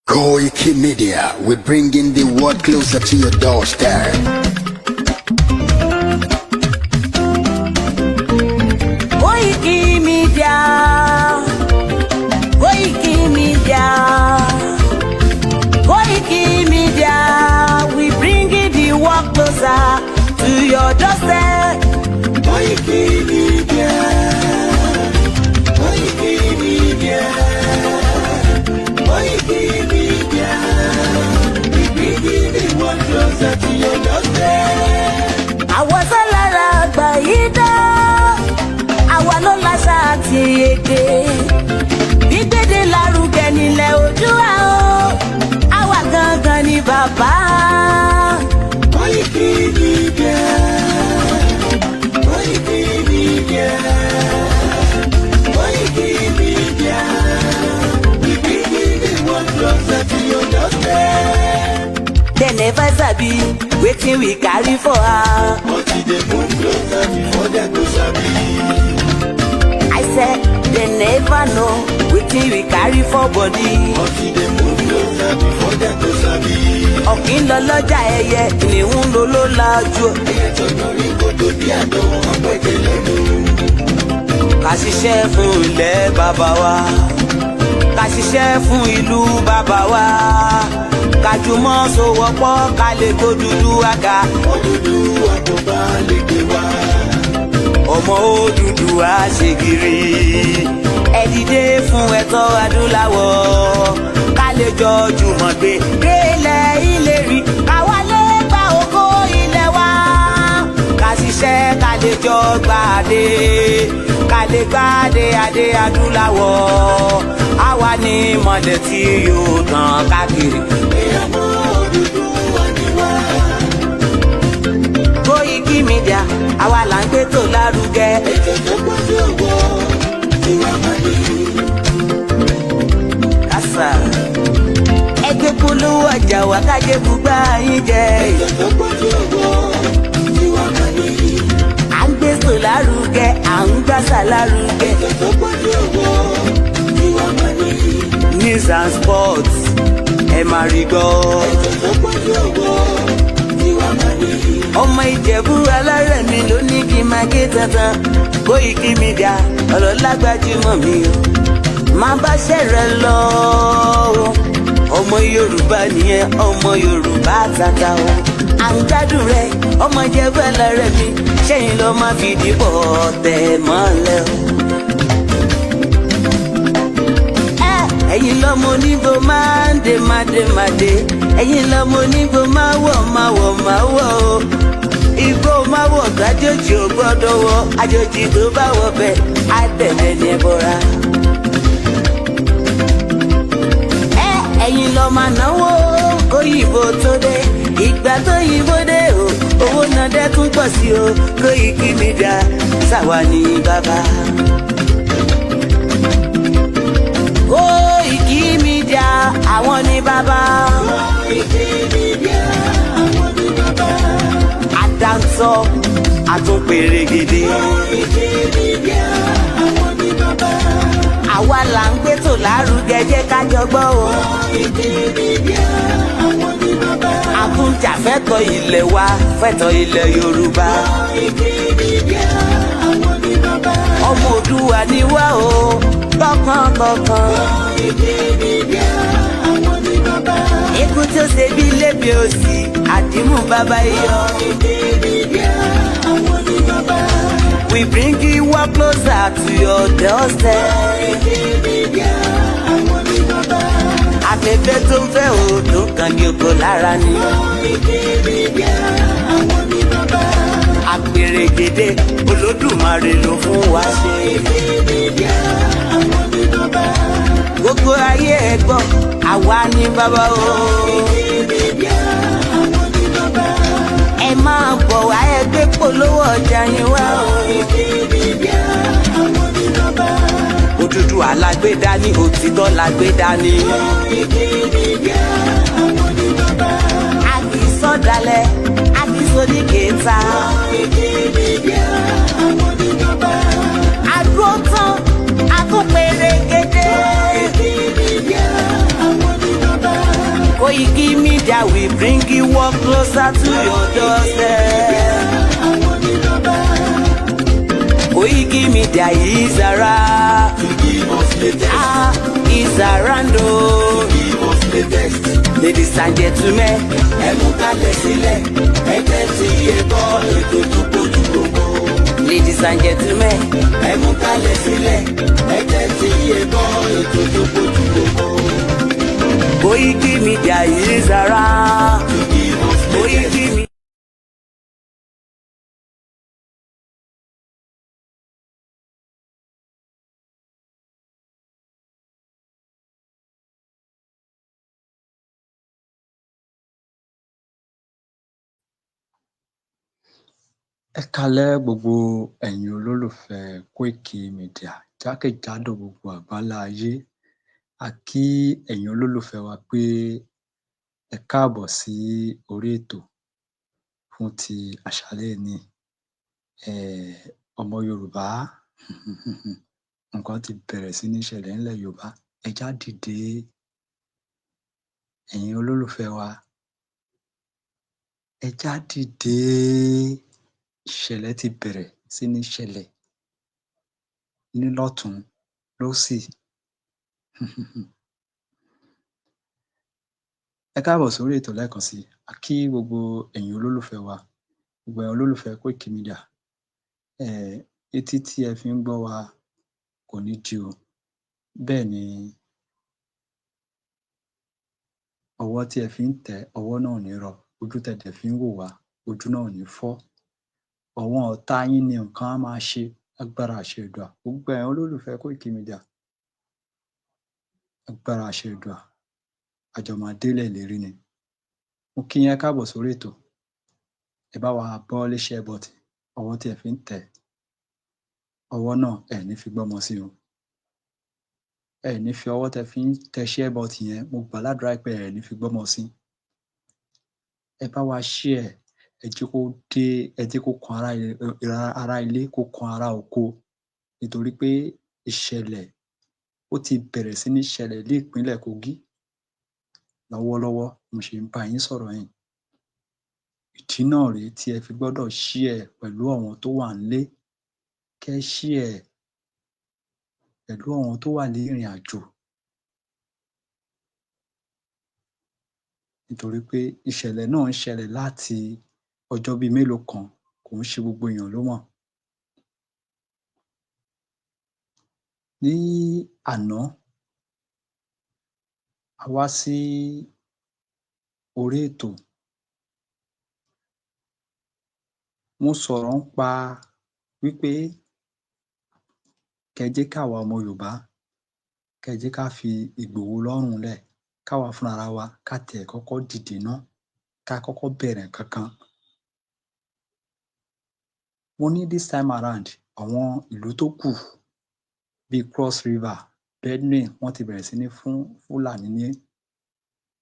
Koiki Media, we're bringing the world closer to your doorstep. Koiki Media, Koiki Media, Koiki Media, we bringing the world closer to your doorstep. Koiki Media, Koiki Media, Koiki Media, we bringing the world closer to your doorstep. Àwọn sọ́lára àgbà yìí dá, àwa ló láṣà àti èdè. Gbígbédè lárugẹ nílẹ̀ Oòduà o, àwa gangan ni bàbá. Koiki Media, Koiki Media, Koiki Media, we bringing the world closer to your doorstep. They never sabi wetin we carry for her. But they move closer before they go sabi. I said they never know wetin we carry for body. But they move closer before they go sabi. Ọ̀kín lọ lọ́jà ẹyẹ, ìníhùn ló ló lajú. Ẹyẹ tó lórí kòtò bí àdó ọgbẹ́jẹ lẹ́nu. Ká ṣiṣẹ́ fún ilẹ̀ bàbá wa, ká ṣiṣẹ́ fún ìlú bàbá wa, ká jùmọ̀ sowọ́pọ̀ ká lè kó Odùduwà. Odùduwà tó bá lè gbé wá. Ọmọ Odùduwà ṣe gírí, ẹ dìde fún ẹ̀tọ́ adúláwọ̀, ká lè jọ jùmọ̀ gbé délẹ̀ ìlérí, káwa lè gba ògo ilẹ̀ wa, ká ṣiṣẹ́ ká lè jọ gbàdé, ká lè gbàdé adé adúláwọ̀, àwa ni ìmọ̀lẹ̀ tí yóò tàn káàkiri. Ọmọ Odùduwà ni wá. Koiki Media, àwa là ń gbé tó lárugẹ. Ètò tó pọ̀ sí òwò tí wọ́n máa ní. Kásá ẹgbẹ́ polówó ọjà wá kájé gbúgbà yín jẹ. Ètò tó pọ̀ sí òwò tí wọ́n máa ní. À ń gbé tó lárugẹ, à ń gbàsà lárugẹ. Ètò tó pọ̀ sí òwò tí wọ́n máa ní. News and sports ẹ máa rí gbọ́. Ètò tó pọ̀ sí òwò tí wọ́n máa ní. Ọmọ Ìjẹ̀bú alárẹ̀ mi ló ní kí n máa gé tantan. Koiki Media ọ̀rọ̀ lágbájúmọ̀ mi o, máa bá ṣẹ̀rẹ̀ lọ o. Ọmọ Yorùbá nìyẹn, ọmọ Yorùbá tata o. À ń gbádùn rẹ, ọmọ Ìjẹ̀bú alárẹ̀ mi, ṣẹ́yìn ló máa fi dìbò tẹ̀ mọ́lẹ̀ o. Ẹ̀yin lọ́mọ onígbò máa ń dé máa dé, ẹ̀yin lọ́mọ onígbò máa wọ̀ o. Igbó máa wọ̀ kájòjì ò gbọ́dọ̀ wọ̀, àjòjì tó bá wọ̀ bẹ́ẹ̀ á tẹ̀lé ní ẹbọra. Ẹ̀yin lọ máa náwó kóyìnbó tó dé, ìgbà tó yìnbó dé o, owó náà dẹ́kun pọ̀ sí o. Koiki Media ṣàwa ní bàbá. Koiki Media àwọn ní bàbá. Koiki Media àwọn ní bàbá. Àdáńtọ́ àtúnpèrègèdè. Koiki Media àwọn ní bàbá. Àwa là ń gbé tò lárugẹ, jẹ́ ká jọ gbọ́ o. Koiki Media àwọn ní bàbá. Àkúnjàfẹ́tọ̀ ilẹ̀ wa, fẹ́tọ̀ ilẹ̀ Yorùbá. Koiki Media àwọn ní bàbá. Ọmọ Oòduà ni wá o, tọkàntọkàn. Koiki Media àwọn ní bàbá. Ikú tó ṣe bí lébi òsì, àdìmú bàbá iyọ̀. Koiki Media àwọn ní bàbá. We bring you work closer to your doorstep. Koiki Media àwọn ní bàbá. Afẹ́fẹ́ tó ń fẹ́ òòdùn kan ní oko lára ni. Koiki Media àwọn ní bàbá. Àpèrègèdè Olódùmarè ló fún wa ṣe. Koiki Media àwọn ní bàbá. Gbogbo ayé ẹ gbọ́, àwa ni bàbá o. Koiki Media àwọn ní bàbá. Ẹ máa bọ̀ wá ẹgbẹ́ polówó ọjà yín wá o. Koiki Media àwọn ní bàbá. Odùduwà lágbédá ní, òtítọ́ lágbédá ní. Koiki Media àwọn ní bàbá. A kì í sọ̀dálẹ̀, a kì í sódìkẹta. Koiki Media àwọn ní bàbá. Àdúró tán, a tún pèrègèdè. Koiki Media àwọn ní bàbá. Media will bring you work closer to your doorstep. Àwọn ní bàbá. Koiki Media is around. To give us latest. Is around o. Give us latest. Ladies and gentlemen, Ẹ mú kalẹ̀ sílẹ̀. Ẹ tẹ́tí ẹ gbọ́ ètò tó kojú gbogbo. ladies and gentlemen, Ẹ mú kalẹ̀ sílẹ̀. Ẹ tẹ́tí ẹ gbọ́ ètò tó kojú gbogbo. Koiki Media is around. To give us latest. Koiki Media. Ẹ káalẹ́ gbogbo ẹ̀yin olólùfẹ́ Koiki Media jákèjádò gbogbo àgbálá ayé. A kí ẹ̀yin olólùfẹ́ wa pé ẹ káàbọ̀ sí orí ètò fún ti àṣálẹ́ òní. Ọmọ Yorùbá nǹkan ti bẹ̀rẹ̀ sí ní ṣẹlẹ̀ nílẹ̀ Yorùbá. Ẹ já dìde, ẹ̀yin olólùfẹ́ wa, ẹ já dìde. Ìṣẹ̀lẹ̀ ti bẹ̀rẹ̀ sí ní ṣẹlẹ̀ ní lọ́tùn-ún lósì. Ẹ káàbọ̀ sórí ètò lẹ́ẹ̀kan sí i. A kí gbogbo ẹ̀yin olólùfẹ́ wa, gbogbo ẹ̀yin olólùfẹ́ Koiki Media. Etí tí ẹ fi ń gbọ́ wa kò ní di o. Bẹ́ẹ̀ ni ọwọ́ tí ẹ fi ń tẹ̀ ẹ́, ọwọ́ náà ò ní rọ. Ojú tẹ́ dẹ̀ fi ń wò wá, ojú náà ò ní fọ́. Àwọn ọ̀tá yín ni nǹkan á máa ṣe lágbára àṣẹ Èdùà. Gbogbo ẹ̀yin olólùfẹ́ Koiki Media, lágbára àṣẹ Èdùà, a jọ máa délẹ̀ lérí ni. Mo kí yín, ẹ káàbọ̀ sórí ètò. Ẹ bá wa bọ́wọ́lé share button, ọwọ́ tí ẹ fi ń tẹ̀ ẹ́, ọwọ́ náà ẹ̀ ní fi gbọ́mọ sí o. Ẹ ní fi ọwọ́ tẹ́ fi ń tẹ share button yẹn, mo gbà ládùúrà pé ẹ ní fi gbọ́mọ sí. Ẹ bá wa share, ẹ jẹ́ kó dé, ẹ jẹ́ kó kan ará ilé, kó kan ará oko, nítorí pé ìṣẹ̀lẹ̀ ó ti bẹ̀rẹ̀ sí ní ṣẹlẹ̀ ní ìpínlẹ̀ Kogi lọ́wọ́lọ́wọ́ mo ṣe ń bá yín sọ̀rọ̀ yìí. Ìdí náà rèé tí ẹ fi gbọ́dọ̀ share pẹ̀lú àwọn tó wà ńlé. Kẹ́ share pẹ̀lú àwọn tó wà ní ìrìn àjò, nítorí pé ìṣẹ̀lẹ̀ náà ń ṣẹlẹ̀ láti ọjọ́ bíi mélòó kan, kò ń ṣe gbogbo èèyàn ló mọ̀. Ní àná, a wá sí orí ètò, mo sọ̀rọ̀ ńpa wípé kẹ́ ẹ jẹ́ káwa ọmọ Yorùbá, kẹ́ ẹ jẹ́ ká fi Ìgbòho lọ́rùn lẹ̀, káwa fúnra wa ká tiẹ̀ kọ́kọ́ dìde ná, ká kọ́kọ́ bẹ̀rẹ̀ nǹkan kan. Mo ní this time around, àwọn ìlú tó kù bíi Cross River, Benue, wọ́n ti bẹ̀rẹ̀ sí ní fún Fúlàní ní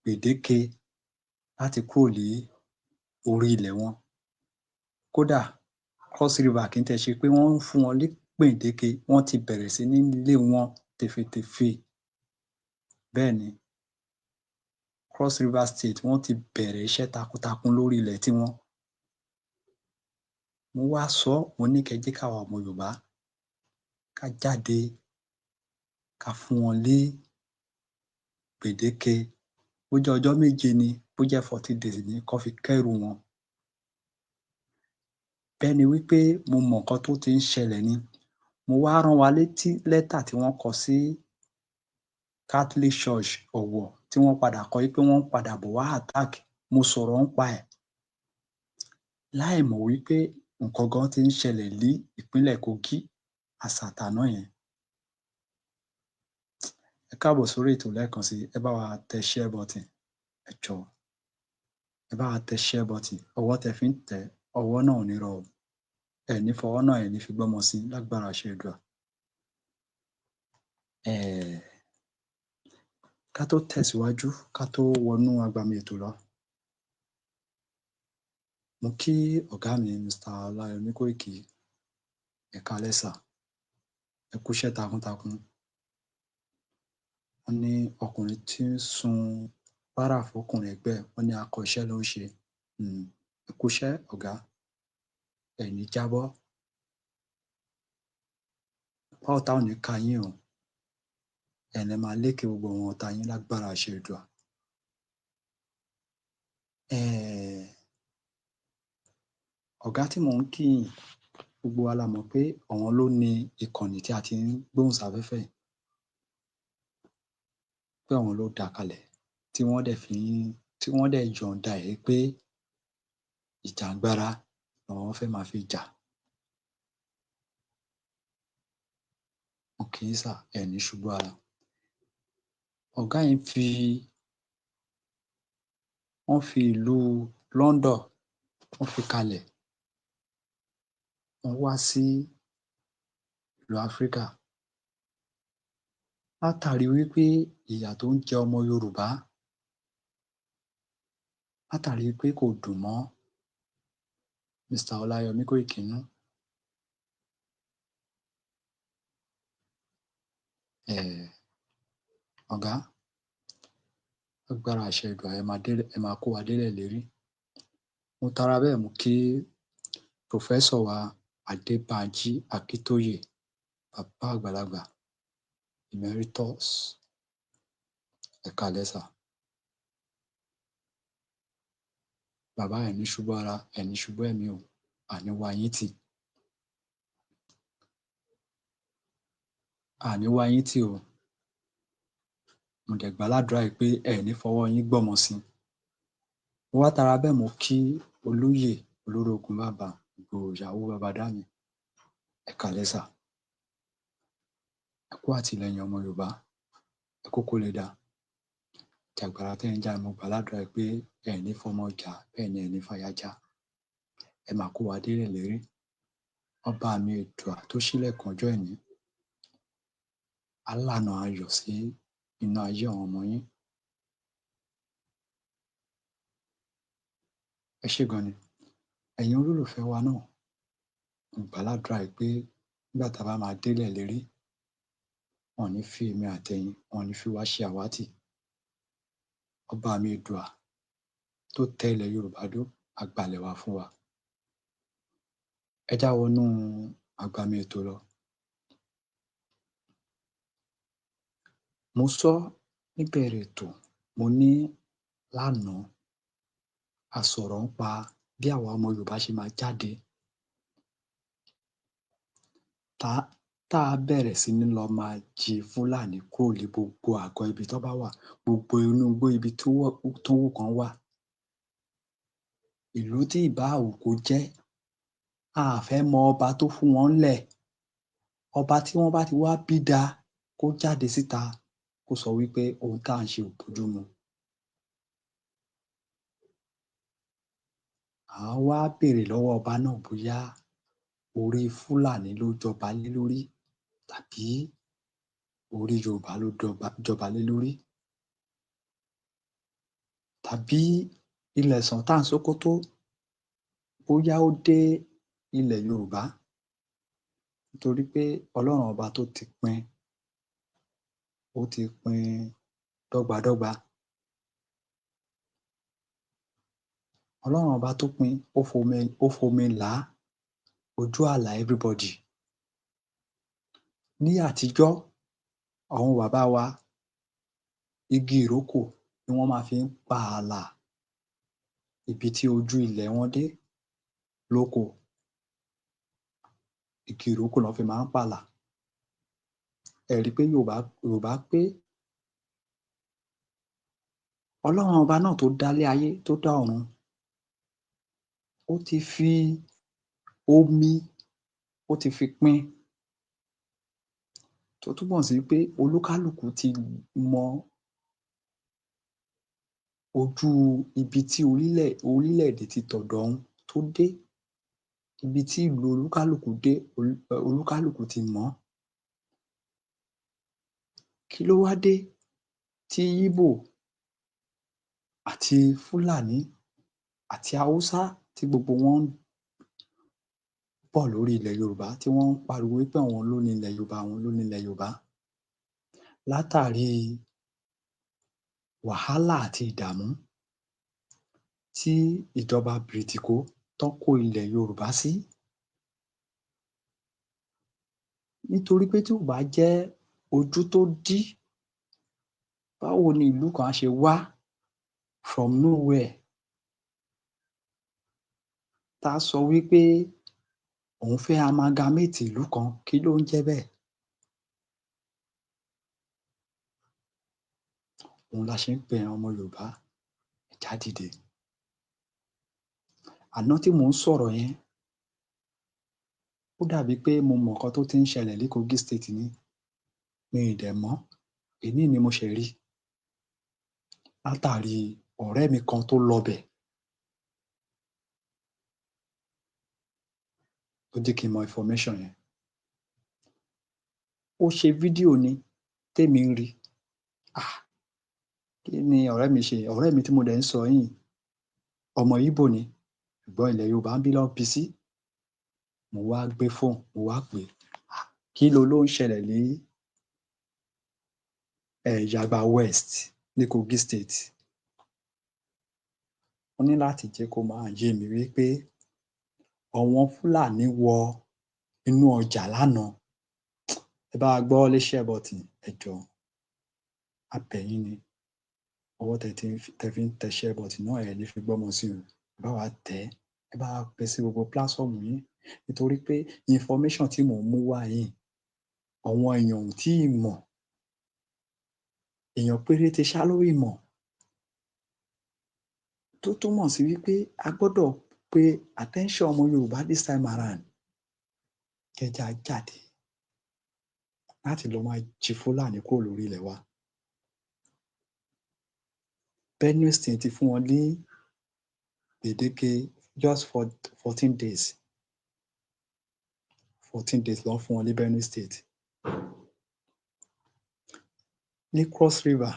gbèdéke láti kúrò ní orí ilẹ̀ wọn. Kódà Cross River kì í tiẹ̀ ṣe pé wọ́n ń fún wọn ní gbèdéke, wọ́n ti bẹ̀rẹ̀ sí ní lé wọn tèfètèfè. Bẹ́ẹ̀ ni Cross River State wọ́n ti bẹ̀rẹ̀ iṣẹ́ takuntakun lórí ilẹ̀ tiwọn. Mo wá sọ ọ́, mo ní kẹ́ ẹ jẹ́ káwa ọmọ Yorùbá ká jáde, ká fún wọn ní gbèdéke. Bó jẹ́ ọjọ́ méje ni, bó jẹ́ 40 days ni, kán fi kẹ́rù wọn. Bẹ́ẹ̀ ni wípé mo mọ nǹkan tó ti ń ṣẹlẹ̀ ni. Mo wá rán wa létí lẹ́tà tí wọ́n kọ sí Catholic Church Ọ̀wọ̀, tí wọ́n padà kọ wípé wọ́n ń padà bọ̀ wá attack. Mo sọ̀rọ̀ ńpa ẹ̀ láì mọ̀ wípé nǹkan gan ti ń ṣẹlẹ̀ ní ìpínlẹ̀ Kogi àsàtàná yẹn. Ẹ káàbọ̀ sórí ètò lẹ́ẹ̀kan sí i. Ẹ bá wa tẹ share button, ẹ jọ̀ọ́. Ẹ bá wa tẹ share button, ọwọ́ tẹ́ fi ń tẹ̀ ẹ́, ọwọ́ náà ò ní rọ o. Ẹ ní fọwọ́ náà, ẹ ní fi gbọ́mọ sí lágbára àṣẹ Èdùà. Ká tó tẹ̀síwájú, ká tó wọnú agbami ètò lọ, mo kí ọ̀gá mi Mr. Ọláyọmí Kóìkì, ẹ káalẹ́ sà, ẹ kúṣẹ́ takuntakun. Wọ́n ní ọkùnrin tí ń sun bára fọkùnrin ẹgbẹ́ ẹ̀, wọ́n ní akọ iṣẹ́ ló ń ṣe. Ẹ kú iṣẹ́ ọ̀gá, ẹ ní jábọ́, ipá ọ̀tá ò ní ká yín o, ẹ̀yin lẹ máa lékè gbogbo àwọn ọ̀tá yín lágbára àṣẹ Èdùà. Ọ̀gá tí mò ń kí yìí, gbogbo wa la mọ̀ pé àwọn ló ní ìkànnì tí a ti ń gbóhùn sáfẹ́fẹ́ yìí, pé àwọn ló dá a kalẹ̀, tí wọ́n dẹ̀ yọ̀ǹda ẹ̀ pé ìjàngbara làwọn fẹ́ máa fi jà. Mo kí yín sà, ẹ ní ṣubú ara. Ọ̀gá yìí wọ́n fi ìlú London, wọ́n fi kalẹ̀, wọ́n wá sí ìlú Áfríkà látàrí wípé ìyà tó ń jẹ ọmọ Yorùbá, látàrí pé kò dùn mọ́ Mr. Ọláyọmí Kóìkí nínú. Ọ̀gá, lágbára àṣẹ Èdùà, ẹ máa kó wa délẹ̀ lérí. Mo tara bẹ́ẹ̀ mo kí Pòfẹ́sọ̀ wa Adébánjí Akíntóyè, bàbá àgbàlagbà, Emeritus. Ẹ káalẹ́ sà. Bàbá ẹ̀ ní ṣubú ara, ẹ̀ ní ṣubú ẹ̀mí o, àní wá yín tì. Àní wá yín tì o. Mo dẹ̀ gbàládùrá pé ẹ̀ ní fọwọ́ yín gbọ́mọ sí. Mo wá tara bẹ́ẹ̀ mo kí olóyè Olórógun bàbá Ìgbòho ìyàwó bàbá Dámi. Ẹ káalẹ́ sà. Ẹ kú àtìlẹyìn ọmọ Yorùbá, ẹ kú kó lè dá. Ìjàngbara tẹ́ ń jà, mo gbàládùrá pé ẹ̀ ní fọmọ jà, bẹ́ẹ̀ ni ẹ̀ ní fàyà já. Ẹ máa kó wa délẹ̀ lérí. Ọba mi Èdùà tó ṣílẹ̀kùn ọjọ́ ẹ̀ní, á lànà ayọ̀ sí inú ayé àwọn ọmọ yín. Ẹ ṣé gan ni. Ẹ̀yin olólùfẹ́ wa náà, mo gbàládùrá pé nígbà tá a bá máa délẹ̀ lérí, wọn ò ní fi èmi àtẹ̀yin, wọn ò ní fi wá ṣe àwátì. Ọba mi Èdùà tó tẹ ilẹ̀ Yorùbá dó, á gbalẹ̀ wá fún wa. Ẹ já wọnú agbami ètò lọ. Mo sọ níbẹ̀rẹ̀ ètò, mo ní lánàá a sọ̀rọ̀ nípa bí àwa ọmọ Yorùbá ṣe máa jáde tá a bẹ̀rẹ̀ sí ní lọ máa jí Fúlàní kúrò ní gbogbo àgọ́ ibi tó bá wà, gbogbo inú igbó ibi tó wù kán wà. Ìlú tí ìbá wù kó jẹ́, a fẹ́ mọ ọba tó fún wọn ńlẹ̀. Ọba tí wọ́n bá ti wá bí dáa kó jáde síta kó sọ wípé ohun tá à ń ṣe ò bójúmu. À á wá béèrè lọ́wọ́ ọba náà bóyá orí Fúlàní ló jọba lé lórí tàbí orí Yorùbá ló jọba lé lórí. Tàbí ilẹ̀ Sàntán Sókótó bóyá ó dé ilẹ̀ Yorùbá, nítorí pé Ọlọ́run ọba tó ti pín, ó ti pín dọ́gbadọ́gba. Ọlọ́run ọba tó pín, ó fomi là á ojú àlà everybody. Ní àtijọ́, àwọn bàbá wa, igi ìrókò ni wọ́n máa fi ń pa ààlà ibi tí ojú ilẹ̀ wọn dé lóko. Igi ìrókò ná fi máa ń pààlà. Ẹ rí i pé Yorùbá pé Ọlọ́run ọba náà tó dálé ayé, tó dá ọ̀run, ó ti fi omi, ó ti fi pín, tó túmọ̀ sí pé olúkálùkù ti mọ ojú ibi tí orílẹ̀-èdè ti tọ̀dọ̀ òun tó dé, ibi tí ìlú olúkálùkù dé, olúkálùkù ti mọ̀ ọ́n. Kí ló wá dé tí Íbò àti Fúlàní àti Haúsá tí gbogbo wọn ń bọ̀ lórí ilẹ̀ Yorùbá tí wọ́n ń pariwo wípé àwọn ló ní ilẹ̀ Yorùbá, àwọn ló ní ilẹ̀ Yorùbá? Látàrí wàhálà àti ìdààmú tí ìjọba bìrìtìkó tán kó ilẹ̀ Yorùbá sí. Nítorí pé tí ò bá jẹ́ ojú tó dí, báwo ni ìlú kan á ṣe wá from nowhere tá sọ wípé òun fẹ́ amalgamate ìlú kan, kí ló ń jẹ́ bẹ́ẹ̀? Òun la ṣe ń pe àwọn ọmọ Yorùbá, ẹ já dìde. Àná tí mò ń sọ̀rọ̀ yẹn, ó dàbí pé mo mọ̀ nǹkan tó ti ń ṣẹlẹ̀ ní Kogi State ni, mi ì dẹ̀ mọ̀, èní ni mo ṣẹ̀ rí látàrí ọ̀rẹ́ mi kan tó lọbẹ̀ ló jẹ́ kí n mọ information yẹn. Ó ṣe fídíò ni témi rí. Kí ni ọ̀rẹ́ mi ṣe? Ọ̀rẹ́ mi tí mo dẹ̀ ń sọ yìí, ọmọ Íbò ni, ṣùgbọ́n ilẹ̀ Yorùbá ńbí lọ́ bí sí. Mo wá gbé phone, mo wá pè é, kí ló ń ṣẹlẹ̀ ní Yaba West ní Kogi State? Mo ní láti jẹ́ kó máa yé mi wípé àwọn Fúlàní wọ inú ọjà lánàá. Ẹ bá wa gbọ́wọ́ lé share button, ẹ jọ̀ọ́, a bẹ̀ yín ni. Ọwọ́ tẹ fi ń tẹ share button náà, ẹ ní fi gbọ́mọ sí o. Ẹ bá wa tẹ̀ ẹ́, ẹ bá wa pín sí gbogbo platform yín, nítorí pé information tí mò ń mú wá yìí, àwọn èèyàn ò tíì mọ̀. Èèyàn péréte ṣá ló ì mọ̀. Tó túmọ̀ sí wípé a gbọ́dọ̀ pe attention ọmọ Yorùbá this time around. Ẹ jẹ́ á jáde láti lọ máa jí Fúlàní kúrò lórí ilẹ̀ wa. Benue State ti fún wọn ní gbèdéke just for 14 days. 14 days ló fún wọn ní Benue State. Ní Cross River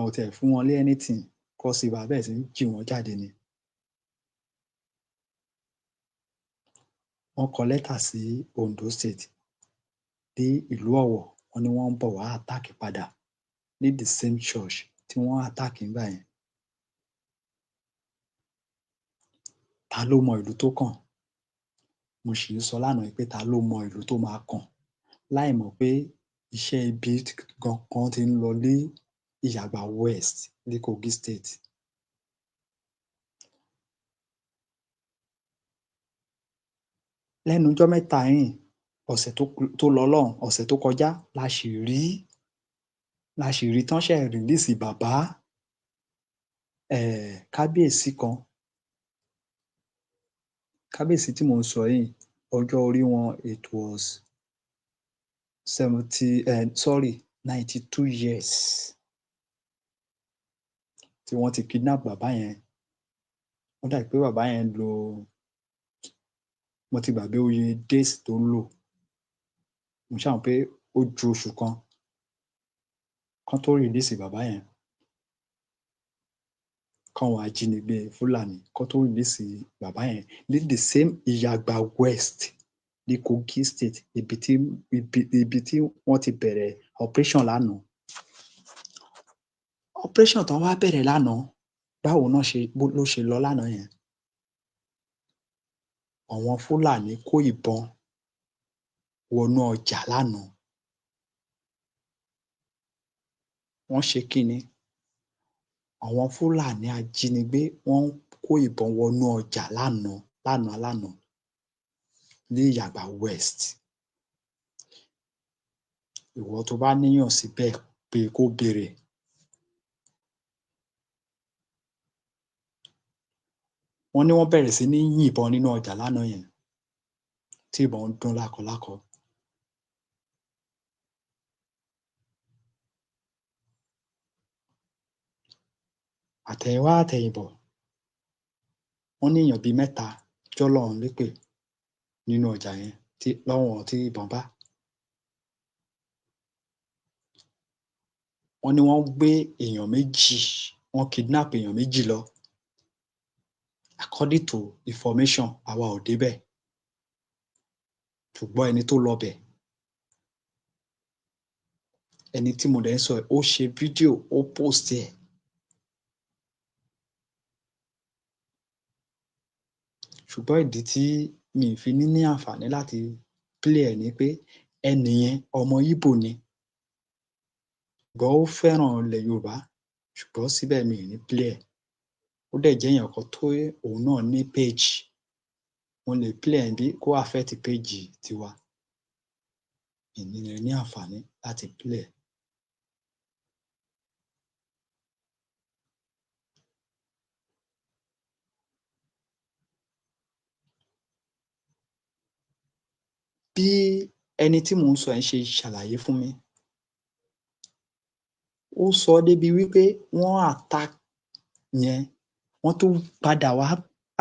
ò tiẹ̀ fún wọn ní anything. Cross River bẹ̀rẹ̀ sí ní jì wọ́n jáde ni. Wọ́n kọ lẹ́tà sí Ondo State ní ìlú Ọ̀wọ̀, wọ́n ní wọ́n ń bọ̀ wá attack padà ní the same church tí wọ́n attack ńgbà yẹn. Ta ló mọ ìlú tó kàn? Mo ṣì ń sọ lánàá pé ta ló mọ ìlú tó máa kàn, láì mọ̀ pé iṣẹ́ ibi kan ti ń lọ ní Ìyàgbà West ní Kogi State. Lẹ́nu ọjọ́ mẹ́ta yìí, ọ̀sẹ̀ tó lọ lọ́hùn, ọ̀sẹ̀ tó kọjá, la ṣì rí tán ṣẹ̀ release bàbá kábíyèsí kan. Kábíyèsí tí mò ń sọ yìí, ọjọ́ orí wọn it was 92 years tí wọ́n ti kidnap bàbá yẹn. Ó dà pé bàbá yẹn lo, mo ti gbàgbé oye days tó ń lò. Mo ṣáà mọ̀ pé ó ju oṣù kan kán tó release bàbá yẹn. Káwọn ajínigbé Fúlàní kán tó release bàbá yẹn ní the same Ìyàgbà West ní Kogi State, ibi tí wọ́n ti bẹ̀rẹ̀ operation lánàá. Operation tán wá bẹ̀rẹ̀ lánàá, báwo ló ṣe lọ lánàá yẹn? Àwọn Fúlàní kó ìbọn wọnú ọjà lánàá. Wọ́n ṣe kí ni? Àwọn Fúlàní ajínigbé wọ́n kó ìbọn wọnú ọjà lánàá ní Ìyàgbà West. Ìwọ tó bá níyàn síbẹ̀ pé kó béèrè. Wọ́n ní wọ́n bẹ̀rẹ̀ sí ní yìnbọn nínú ọjà lánàá yẹn, tí ìbọn ń dún lákọlákọ. Àtẹ̀yìnwá àtẹ̀yìnbọ̀, wọ́n ní èèyàn bíi 3 jọ́lọ́run nípè nínú ọjà yẹn lọ́wọ́ tí ìbọn bá. Wọ́n ní wọ́n gbé èèyàn 2, wọ́n kidnap èèyàn 2 lọ. According to information, àwa ò débẹ̀, ṣùgbọ́n ẹni tó lọbẹ̀ ẹni tí mo dẹ̀ ń sọ ó ṣe fídíò ó post ẹ̀. Ṣùgbọ́n ìdí tí mi ì fi ní àǹfààní láti play ẹ̀ ni pé ẹni yẹn ọmọ Íbò ni. Ṣùgbọ́n ó fẹ́ràn ilẹ̀ Yorùbá ṣùgbọ́n síbẹ̀ mi ì ní play ẹ̀. Ó dẹ̀ jẹ́ èèyàn kan tó òun náà ní page. Mo lè play ẹ̀ níbí kó affect page tiwa. Mi ì ní àǹfààní láti play ẹ̀. Bí ẹni tí mò ń sọ yẹn ṣe ṣàlàyé fún mi, ó sọ débi wípé wọ́n attack yẹn, wọ́n tún padà wá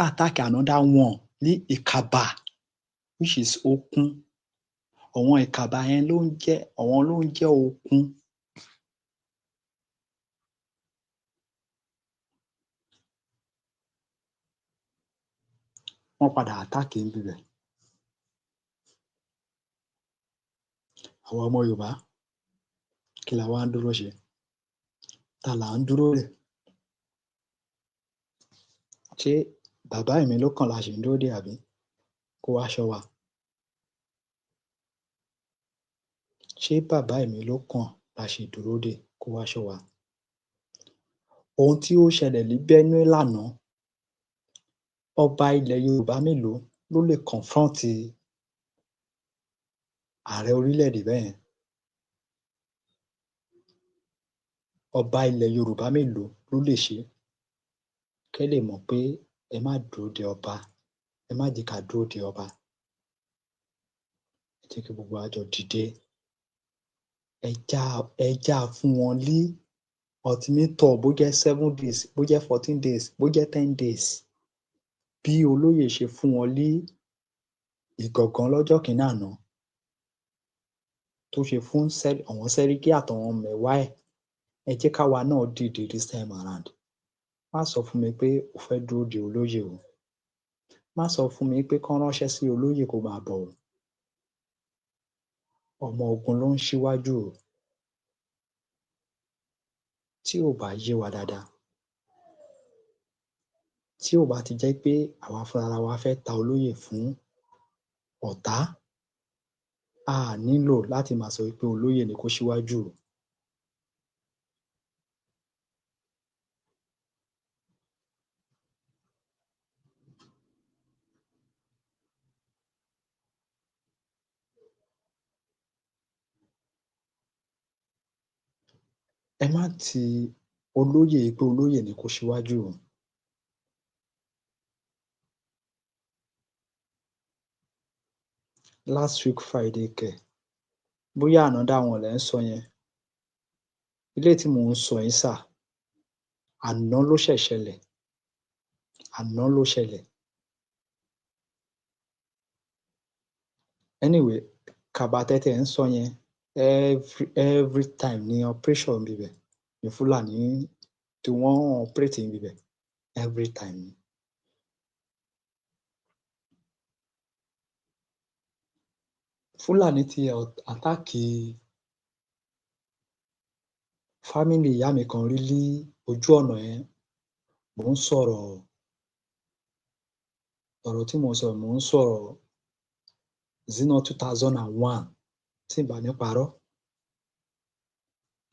attack another one ní Ìkàbà which is Okun. Àwọn Ìkàbà yẹn àwọn ló ń jẹ́ Okun. Wọ́n padà attack níbi bẹ̀. Àwa ọmọ Yorùbá kí la wá ń dúró ṣe? Ta là ń dúró dè? Ṣé bàbá mi ló kàn la ṣì ń dúró dè àbí kó wá ṣọ́ wa? Ṣé bàbá mi ló kàn la ṣì dúró dè kó wá ṣọ́ wa? Ohun tí ó ṣẹlẹ̀ ní Benue lánàá, ọba ilẹ̀ Yorùbá mélòó ló lè confront ààrẹ orílẹ̀-èdè bẹ́yẹn? Ọba ilẹ̀ Yorùbá mélòó ló lè ṣé? Kẹ́ lè mọ̀ pé ẹ má dúró de ọba, ẹ má jẹ́ ká dúró de ọba. Ẹ jẹ́ kí gbogbo wa jọ dìde. Ẹ já fún wọn ní ultimatum bó jẹ́ 7 days, bó jẹ́ 14 days, bó jẹ́ 10 days. Bí olóyè ṣe fún wọn ní Ìgàngán lọ́jọ́ kìíní àná, tó ṣe fún àwọn sẹ́ríkí àtàwọn mẹ̀wá ẹ̀, ẹ jẹ́ káwa náà dìde this time around. Má sọ fún mi pé o fẹ́ dúró de olóyè o. Má sọ fún mi pé kán ránṣẹ́ sí olóyè kó máa bọ̀ o. Ọmọ ogun ló ń ṣíwájú o. Tí ò bá yé wa dáadáa, tí ò bá ti jẹ́ pé àwa fúnra wa fẹ́ ta olóyè fún ọ̀tá, a nílò láti máa sọ pé olóyè ni kó ṣíwájú o. Ẹ má ti olóyè pé olóyè ni kó ṣíwájú o. Last week Friday kẹ̀, bóyá another one lẹ̀ ń sọ yẹn. Eléyìí tí mò ń sọ yìí sà, àná ló ṣẹ̀ ṣẹlẹ̀. Àná ló ṣẹlẹ̀. Anyway, Kàbà tẹ́ tiẹ̀ ń sọ yẹn, every time ni operation níbi bẹ̀ ni Fúlàní tí wọ́n operate níbi bẹ̀. Every time ni. Fúlàní ti attack family ìyá mi kan rí ní ojú ọ̀nà yẹn. Mò ń sọ̀rọ̀ tí mò ń sọ, mò ń sọ̀rọ̀ is it not 2001 tí ǹ bá ní parọ́,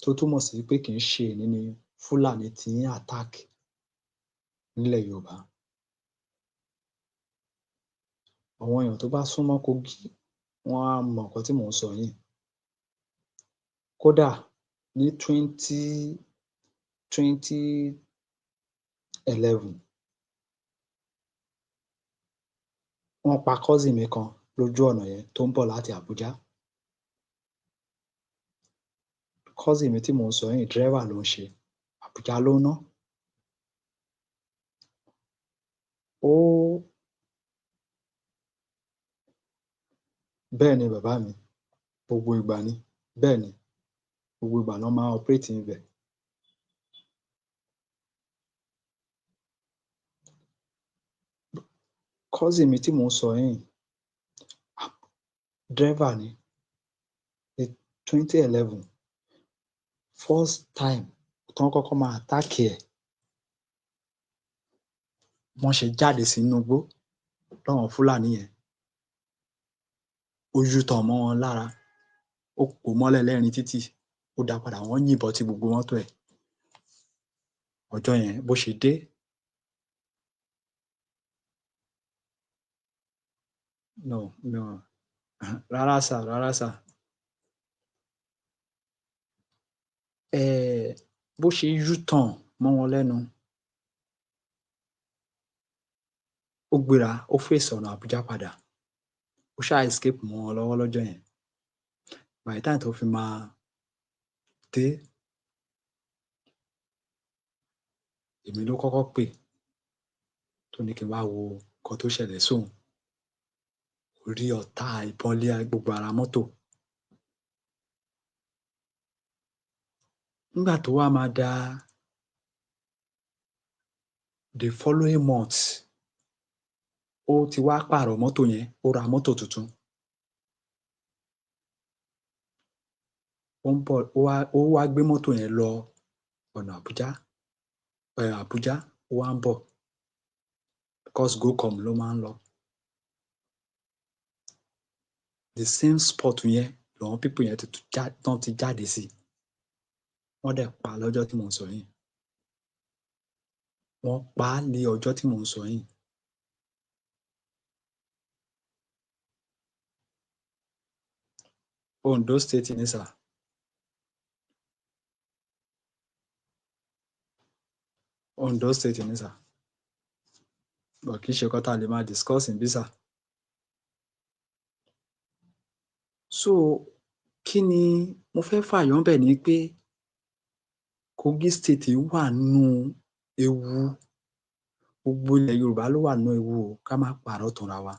tó túmọ̀ sí pé kì í ṣe èní ni Fúlàní ti ń attack nílẹ̀ Yorùbá. Àwọn èèyàn tó bá súnmọ́ Kogi wọ́n á mọ nǹkan tí mò ń sọ yìí. Kódà ní 2011 wọ́n pa cousin mi kan lójú ọ̀nà yẹn tó ń bọ̀ láti Àbújá. Cousin mi tí mò ń sọ yìí driver ló ń ṣe, Àbújá ló ń ná. Bẹ́ẹ̀ ni bàbá mi, gbogbo ìgbà ni. Bẹ́ẹ̀ ni, gbogbo ìgbà ná máa ń operate níbẹ̀. Cousin mi tí mò ń sọ yìí driver ni. 2011 first time tán kọ́kọ́ máa attack ẹ̀ wọ́n ṣe jáde sínú igbó lọ́wọ́n Fúlàní yẹn ó U-turn mọ́ wọn lára ó pò mọ́lẹ̀ lẹ́rìn títì ó dá padà wọ́n yìnbọn tí gbogbo mọ́tò ẹ̀ ọjọ́ yẹn bó ṣe dé no rárá sà bó ṣe U-turn mọ́ wọn lẹ́nu ó gbéra ó fèsì ọ̀nà Àbújá padà ó ṣáà escape mọ́ wọn lọ́wọ́ lọ́jọ́ yẹn by the time tó fi máa dé èmi ló kọ́kọ́ pè tó ní kí n wá wo nǹkan tó ṣẹlẹ̀ sóun rí ọ̀tá ìbọn lé gbogbo ara mọ́tò nígbà tó wá máa da the following month ó ti wá pààrọ̀ mọ́tò yẹn ó ra mọ́tò tuntun ó ń bọ̀ ó wá gbé mọ́tò yẹn lọ ọ̀nà Àbújá ó wá ń bọ̀ because GoCom ló máa ń lọ the same spot yẹn làwọn people yẹn tán ti jáde sí wọ́n dẹ̀ pa lọ́jọ́ tí mò ń sọ yìí wọ́n pa á ní ọjọ́ tí mò ń sọ yìí Ondo State ní sà Ondo State ní sà bọ̀ kì í ṣe kọ́tà lè máa discuss bí sà so kí ni mo fẹ́ fàyọ́ bẹ̀ ni pé Kogi State wà nínú ewu gbogbo ilẹ̀ Yorùbá ló wà nínú ewu o ká má parọ́ tanra wa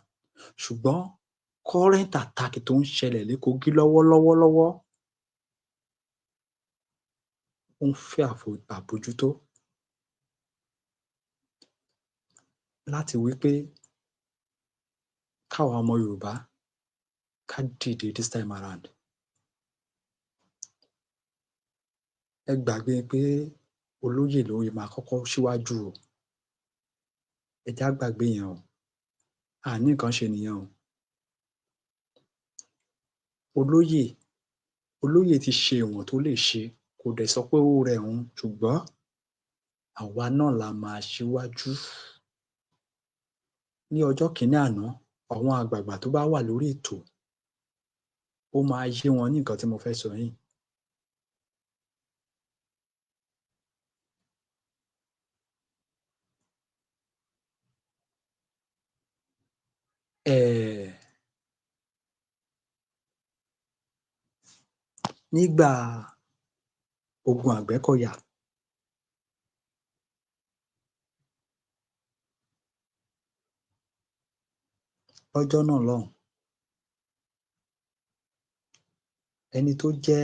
ṣùgbọ́n current attack tó ń ṣẹlẹ̀ ní Kogi lọ́wọ́lọ́wọ́ ó ń fẹ́ àbójútó láti wí pé káwa ọmọ Yorùbá ká dìde this time around ẹ gbàgbé pé olóyè ló máa kọ́kọ́ síwájú o ẹ já gbàgbé yẹn o àní nǹkan ṣe nìyẹn o olóyè ti ṣe ìwọ̀n tó lè ṣe kò dẹ̀ sọ pé ó rẹ̀ òun ṣùgbọ́n àwa náà la máa ṣíwájú ní ọjọ́ kìíní àná àwọn àgbààgbà tó bá wà lórí ètò ó máa yé wọn ní nǹkan tí mo fẹ́ sọ yìí nígbà ogun Àgbẹ̀kọ̀yà lọ́jọ́ náà lọ́hùn ẹni tó jẹ́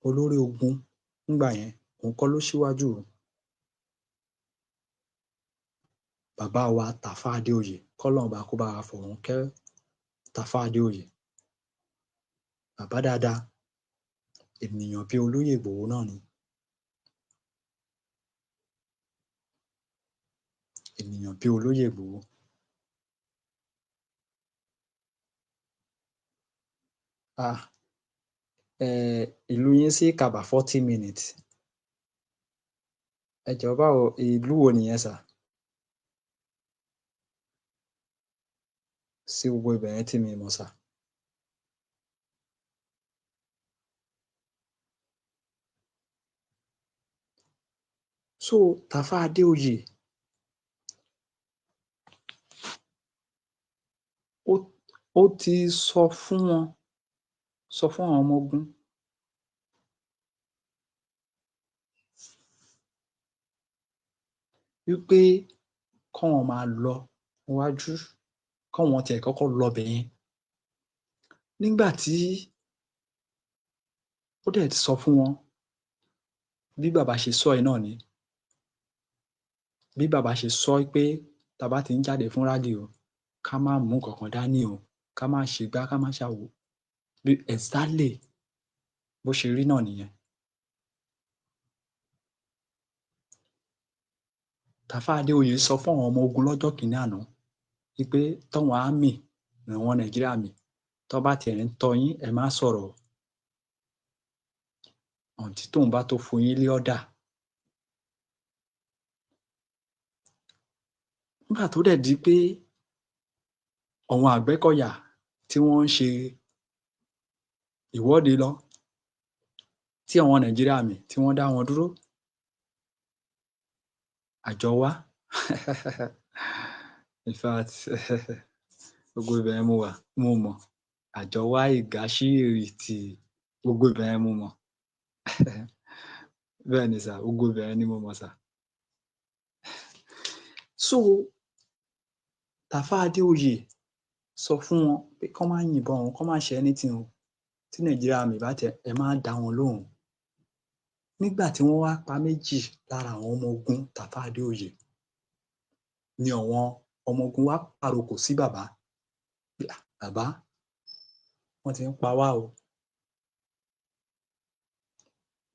olórí ogun nígbà yẹn òun kọ́ ló ṣíwájú o bàbá wa Tàfà Adéoyè kọ́lọ́run bá kó bá wa fọ̀run kẹ́ Tàfà Adéoyè bàbá dáadáa ènìyàn bí olóyè Ìgbòho náà ni ènìyàn bí olóyè Ìgbòho ìlú yín sí Ìkàbà 40 minutes ẹ jọ̀ọ́ báwo ìlú wo nìyẹn sà sí gbogbo ibẹ̀ yẹn tí mi mọ̀ sà so Tàfà Adéoyè ó ti sọ fún àwọn ọmọ ogun wípé kọ́wọn máa lọ wájú kọ́wọn tiẹ̀ kọ́kọ́ lọbẹ̀ yẹn nígbà tí ó dẹ̀ ti sọ fún wọn bí bàbá ṣe sọ ẹ náà ni bí bàbá ṣe sọ pé tá bá ti ń jáde fún rálì o ká má mú kankan dání o ká má ṣe gbá ká má ṣàwò bí exactly bó ṣe rí náà nìyẹn Tafa Adéoyè sọ fún àwọn ọmọ ogun lọ́jọ́ kìíní àná wípé tọ́wọn àmì àwọn Nàìjíríà mì tó bá tiẹ̀ ń tọ́ yín ẹ má sọ̀rọ̀ ọ̀ǹtí tóun bá tó fún yín lé ọ̀dà. Nígbà tó dẹ̀ di pé àwọn Àgbẹ̀kọ̀yà tí wọ́n ń ṣe ìwọ́de lọ tí àwọn Nàìjíríà mì tí wọ́n dá wọn dúró, àjọ wa in fact gbogbo ibẹ̀ yẹn mo wà mo mọ̀, àjọ wa Ìgáṣí Èrìtì gbogbo ibẹ̀ yẹn mo mọ̀ bẹ́ẹ̀ ni sà, gbogbo ibẹ̀ yẹn ni mo mọ̀ sà. So Tafa Adéoyè sọ fún wọn pé kán má yìnbọn o, kán má ṣe anything o, tí Nàìjíríà mi bá tẹ ẹ má dá wọn lóhùn. Nígbà tí wọ́n wá pa méjì lára àwọn ọmọ ogun Tafa Adéoyè ni àwọn ọmọ ogun wá pàrokò sí bàbá pé bàbá wọ́n ti ń pa wá o.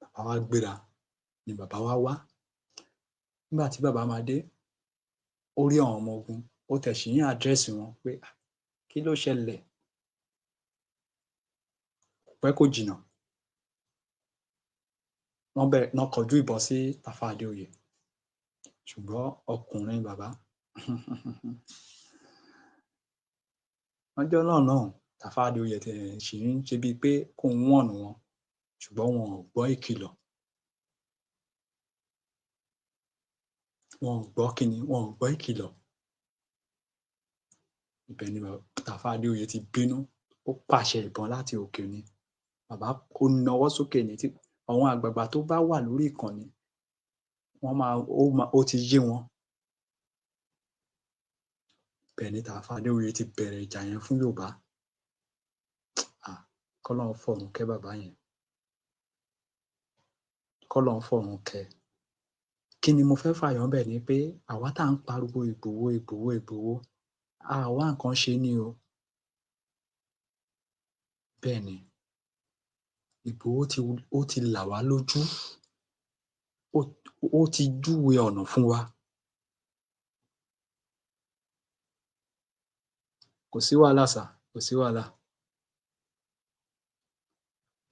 Bàbá wa gbéra ni bàbá wa wá. Nígbà tí bàbá máa dé ó rí àwọn ọmọ ogun ó tẹ̀ sí ń àdírẹ́sì wọn pé kí ló ṣẹlẹ̀? Kò pẹ́ kò jìnnà wọ́n kọjú ìbọn sí Tafa Adéoyè ṣùgbọ́n ọkùnrin bàbá ọjọ́ náà náà Tafa Adéoyè tẹ̀ sì ń ṣe bíi pé kóun wọ̀nù wọn ṣùgbọ́n wọn ò gbọ́ ìkìlọ̀. Wọn ò gbọ́ kíni? Wọn ò gbọ́ ìkìlọ̀. Ibẹ̀ ni Tafa Adéoyè ti bínú, ó pàṣẹ ìbọn láti òkè ni. Bàbá ó nawọ́ sókè ní tí àwọn àgbààgbà tó bá wà lórí ìkànnì ó ti yé wọn. Ibẹ̀ ni Tafa Adéoyè ti bẹ̀rẹ̀ ìjà yẹn fún Yorùbá. Kọ́lọ́run fọ̀run kẹ́ bàbá yẹn. Kọ́lọ́run fọ̀run kẹ́. Kí ni mo fẹ́ fàyọ ńbẹ̀ ni pé àwa tá à ń pariwo Ìgbòho Ìgbòho Ìgbòho a à wá nǹkan ṣe ni o. Bẹ́ẹ̀ ni Ìgbòho ó ti là wá lójú, ó ti júwe ọ̀nà fún wa. Kò sí wàhálà sà, kò sí wàhálà.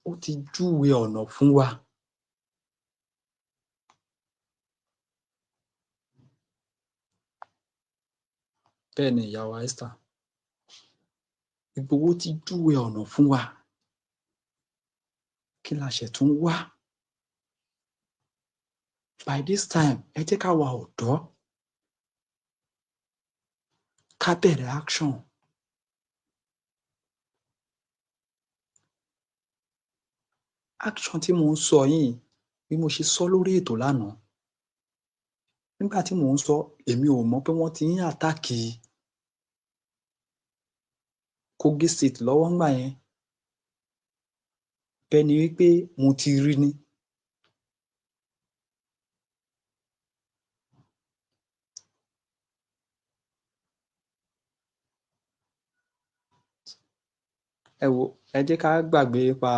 Ó ti júwe ọ̀nà fún wa. Bẹ́ẹ̀ ni ìyá wa Esther. Ìgbòho ti júwe ọ̀nà fún wa. Kí la ṣẹ̀ tún wá? By this time ẹ jẹ́ káwa ọ̀dọ́ ká bẹ̀rẹ̀ action. Action tí mò ń sọ yìí bí mo ṣe sọ lórí ètò lánàá. Nígbà tí mò ń sọ èmi ò mọ̀ pé wọ́n ti ń àtáàkì Kogi State lọ́wọ́ ńgbà yẹn. Bẹ́ẹ̀ ni wípé mo ti rí ni. Ẹ wò ẹ jẹ́ ká gbàgbé nípa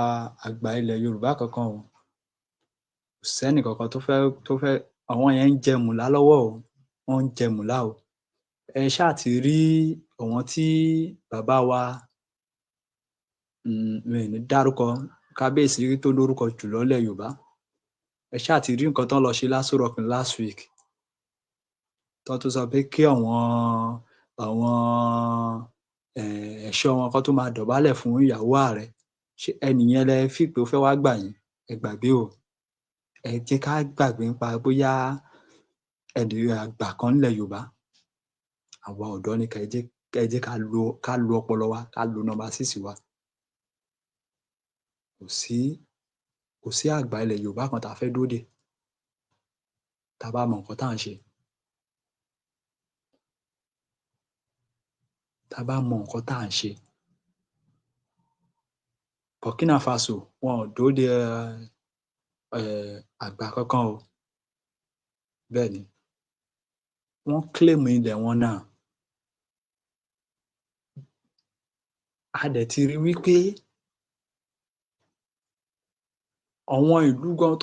àgbà ilẹ̀ Yorùbá kankan o. Kò sẹ́nì kankan tó fẹ́ àwọn yẹn ń jẹ mùlá lọ́wọ́ o, wọ́n ń jẹ mùlá o. Ẹ ṣáà ti rí àwọn tí bàbá wa mi ò ní dárúkọ kábíyèsí tó lórúkọ jùlọ nílẹ̀ Yorùbá. Ẹ ṣáà ti rí nǹkan tán lọ ṣe l'Aso Rock last week. Tán tún sọ pé kí àwọn ẹ̀ṣọ́ wọn kán tó máa dọ̀bálẹ̀ fún ìyàwó ààrẹ. Ṣé ẹni yẹn lẹ feel pé ó fẹ́ wá gbà yín? Ẹ gbàgbé o. Ẹ jẹ́ ká gbàgbé nípa bóyá ẹni àgbà kan nílẹ̀ Yorùbá. Àwa ọ̀dọ́ ni ẹ jẹ́ ká lo ọpọlọ wa, ká lo number 6 wa. Kò sí àgbà ilẹ̀ Yorùbá kan tá a fẹ́ dúró dè tá a bá mọ nǹkan tá à ń ṣe. Tá a bá mọ nǹkan tá à ń ṣe. Burkina Faso wọn ò dúró de àgbà kankan o. Bẹ́ẹ̀ ni wọ́n claim ilẹ̀ wọn náà. A dẹ̀ ti rí wípé àwọn ìlú gan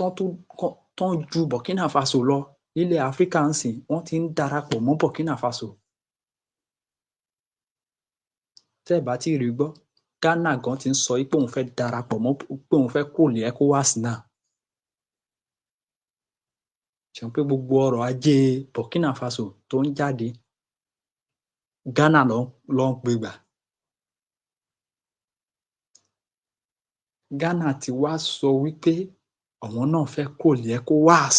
tán ju Burkina Faso lọ ilẹ̀ Áfíríkà ń sìn wọ́n ti ń darapọ̀ mọ́ Burkina Faso. Tẹ́ ẹ̀ bá tí ì rí gbọ́, Ghana gan ti ń sọ pé òun fẹ́ darapọ̀ mọ́, pé òun fẹ́ kúrò ní ECOWAS náà. Ṣé pé gbogbo ọrọ̀ ajé Burkina Faso tó ń jáde Ghana ló ń gbé gbà. Ghana ti wá sọ wípé àwọn náà fẹ́ kúrò ní ECOWAS.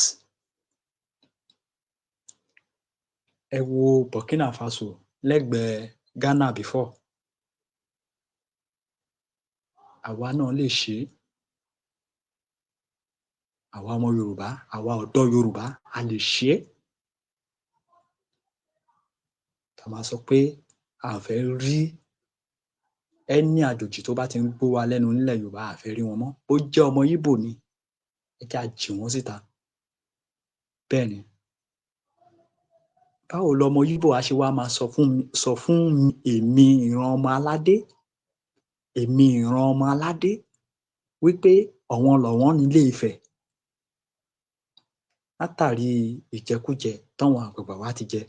Ẹ wo Burkina Faso lẹ́gbẹ̀ẹ́ Ghana before. Àwa náà lè ṣe é. Àwa ọmọ Yorùbá, àwa ọ̀dọ́ Yorùbá, a lè ṣe é. Ká máa sọ pé a fẹ́ rí ẹni àjòjì tó bá ti ń gbó wa lẹ́nu nílẹ̀ Yorùbá, a fẹ́ rí wọn mọ́. Ó jẹ́ ọmọ Ìgbò ni, ẹ jẹ́ á jì wọ́n síta. Bẹ́ẹ̀ ni. Báwo lọmọ Ìgbò á ṣe wá máa sọ fún èmi ìran ọmọ aládé, èmi ìran ọmọ aládé wípé àwọn lọ̀wọ́n ní Ilé Ifẹ̀ látàrí ìjẹkújẹ táwọn àgbààgbà wa ti jẹ.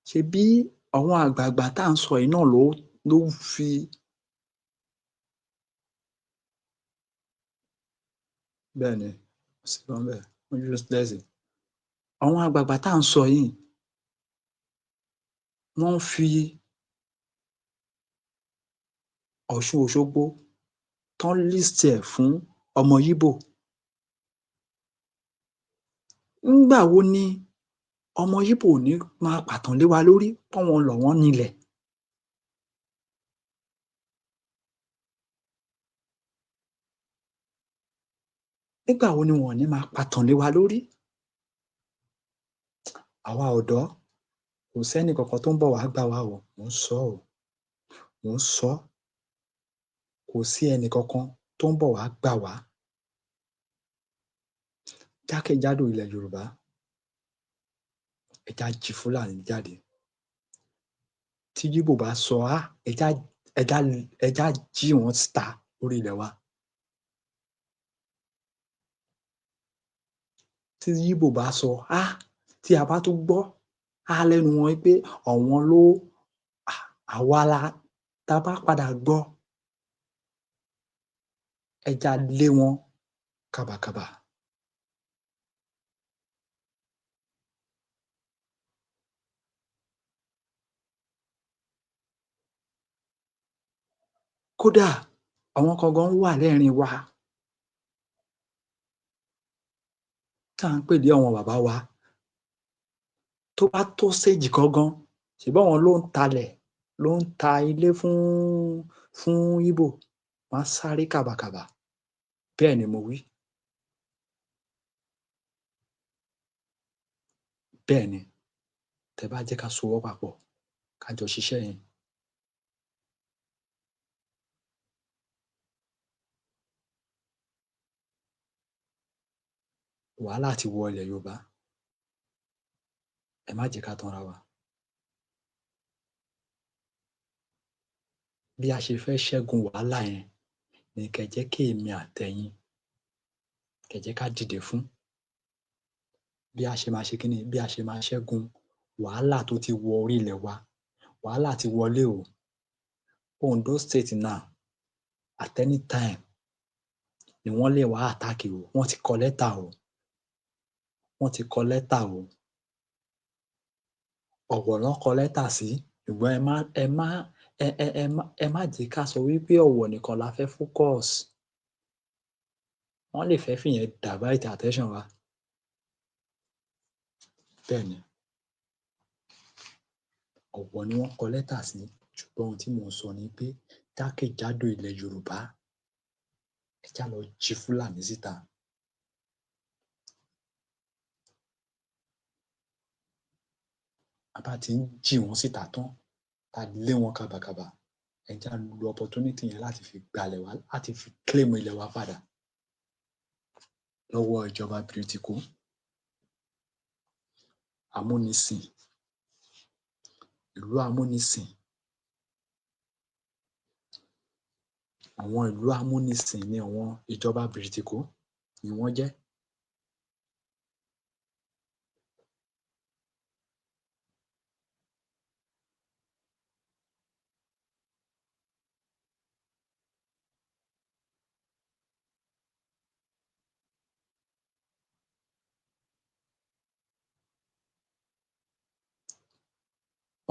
Ṣebí àwọn àgbààgbà tá à ń sọ yìí náà ló fi bẹ́ẹ̀ ni, kò sí irọ́ ńbẹ̀, wọ́n useless. Àwọn àgbààgbà tá à ń sọ yìí, wọ́n fi Ọ̀ṣun Òṣogbo tán list ẹ̀ fún ọmọ Ìgbò. Ńgbà wo ni ọmọ Ìgbò ò ní máa pàtàn lé wa lórí páwọn lọ̀wọ́n nílẹ̀? Nígbà wo ni wọn ò ní máa pàtàn lé wa lórí? Àwa ọ̀dọ́, kò sẹ́nì kankan tó ń bọ̀ wá gbà wá o, mò ń sọ ọ́ o, mò ń sọ ọ́. Kò sí ẹnì kankan tó ń bọ̀ wá gbà wá. Jákèjádò ilẹ̀ Yorùbá, ẹ jẹ́ á jí Fúlàní jáde. Tí Ìgbò bá sọ A, ẹ jẹ́ á jí wọn síta lórí ilẹ̀ wa. Tí Ìgbò bá sọ A, tí a bá tún gbọ́ A lẹ́nu wọn wípé àwọn ló àwa la, tá bá padà gbọ́, ẹ jẹ́ á lé wọn kábàkàbà. Kódà àwọn kan gan wà lẹ́rìn wa tá à ń pè ní àwọn bàbá wa. Tó bá tó stage kan gan, ṣèbí àwọn ló ń talẹ̀, ló ń ta ilé fún Ìgbò, wọ́n á sáré kàbàkàbà. Bẹ́ẹ̀ ni mo wí. Bẹ́ẹ̀ ni. Tẹ́ bá jẹ́ ká sowọ́ papọ̀, ká jọ ṣiṣẹ́ yẹn. Wàhálà ti wọ ilẹ̀ Yorùbá. Ẹ má jẹ́ ká tanra wa. Bí a ṣe fẹ́ ṣẹ́gun wàhálà yẹn ni kẹ́ jẹ́ kí èmi àtẹ̀yin, kẹ́ jẹ́ ká dìde fún. Bí a ṣe máa ṣe kí ni? Bí a ṣe máa ṣẹ́gun wàhálà tó ti wọ orí ilẹ̀ wa. Wàhálà ti wọlé o. Ondo State now, at any time ni wọ́n lè wá attack o. Wọ́n ti kọ lẹ́tà o. Wọ́n ti kọ lẹ́tà o. Ọ̀wọ̀ ná kọ lẹ́tà sí, ṣùgbọ́n ẹ má jẹ́ ká sọ wípé Ọ̀wọ̀ nìkan la fẹ́ focus. Wọ́n lè fẹ́ fìyẹn divert attention wa. Bẹ́ẹ̀ ni. Ọ̀wọ̀ ni wọ́n kọ lẹ́tà sí, ṣùgbọ́n ohun tí mò ń sọ ni pé jákèjádò ilẹ̀ Yorùbá, ẹ jẹ́ á lọ jí Fúlàní síta. Tá bá ti ń jì wọ́n síta tán, tá lé wọn kàbàkàbà, ẹ jẹ́ á lo opportunity yẹn láti fi gbalẹ̀ wa, láti fi claim ilẹ̀ wa padà lọ́wọ́ ìjọba bìrìtìkó, amúnisìn, ìlú amúnisìn. àwọn ìlú amúnisìn ni àwọn ìjọba bìrìtìkó ni wọ́n jẹ́.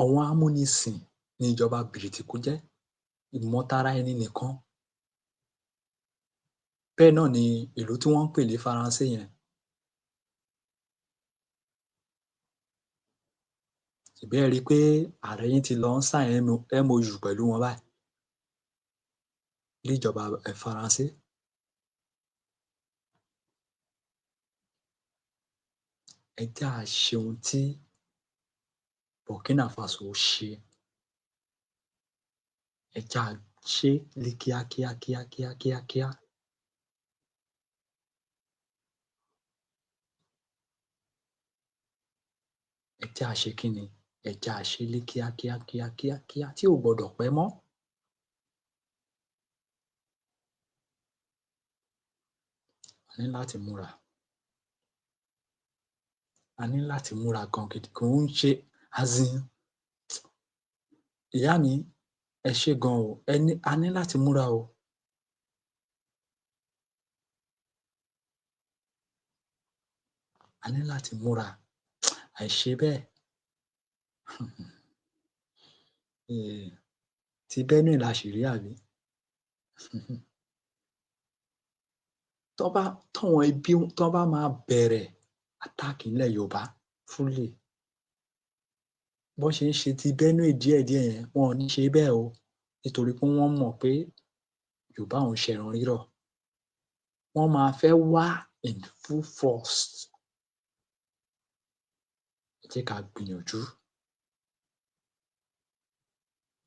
Àwọn amúnisìn ni ìjọba bìrìtìkó jẹ́, ìmọtara ẹni nìkan. Bẹ́ẹ̀ náà ni ìlú tí wọ́n ń pè ní Faransé yẹn. Ṣèbí ẹ rí i pé ààrẹ yín ti lọ ń sign MOU pẹ̀lú wọn báyìí níjọba Faransé. Ẹ jẹ́ á ṣe ohun tí Burkina Faso ṣe. Ẹ jẹ́ á ṣé ní kíákíá. Ẹ jẹ́ á ṣe kí ni? Ẹ jẹ́ á ṣé ní kíákíá tí ò gbọdọ̀ pẹ́ mọ́. A ní láti múra. A ní láti múra gan gidi. Kò ń ṣe as in ìyá mi ẹ ṣé gan o. A ní láti múra o. A ní láti múra. Àìṣe bẹ́ẹ̀ ti Benue la ṣì rí àbí? Tán bá máa bẹ̀rẹ̀ attack nílẹ̀ Yorùbá fully, bọ́n ṣe ń ṣe ti Benue díẹ̀díẹ̀ yẹn, wọn ò ní ṣe bẹ́ẹ̀ o, nítorí pé wọ́n mọ̀ pé Yorùbá ò ń ṣẹran rírọ̀. Wọ́n máa fẹ́ wá in full force. Ẹ jẹ́ ká gbìyànjú.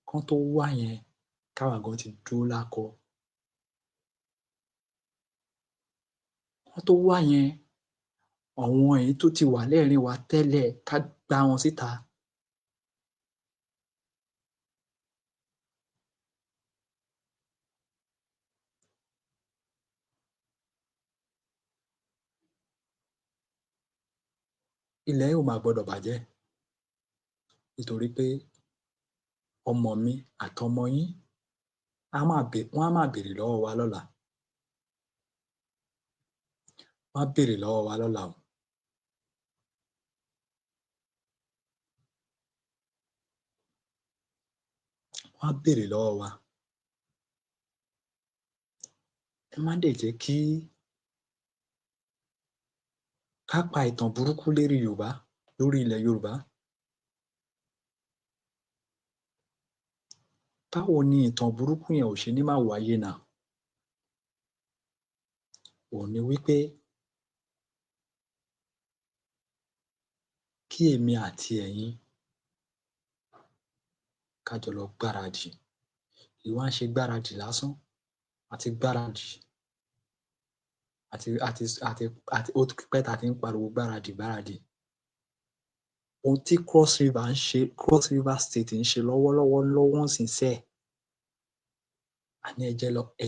Kán tó wá yẹn, káwa gan ti dúró lákọ. Kán tó wá yẹn, àwọn èyí tó ti wà lẹ́ẹ̀rín wa tẹ́lẹ̀ ká gbá wọn síta. Ilẹ̀ yìí ò máa gbọdọ̀ bàjẹ́, nítorí pé ọmọ mi àtọmọ yín wọ́n á máa béèrè lọ́wọ́ wa lọ́la. Wọ́n á béèrè lọ́wọ́ wa lọ́la o. Wọ́n á béèrè lọ́wọ́ wa. Ẹ má dẹ̀ jẹ́ kí ká pa ìtàn burúkú lórí ilẹ̀ Yorùbá. Báwo ni ìtàn burúkú yẹn ò ṣe ní máa wáyé now? Òun ni wípé kí èmi àti ẹ̀yin ká jọ lọ gbáradì. Kì í wá ṣe gbáradì lásán, a ti gbáradì. Ó ti pẹ́ tá a ti ń pariwo gbáradì. Ohun tí Cross River State ń ṣe lọ́wọ́lọ́wọ́ ńsinsìnyí, àní ẹ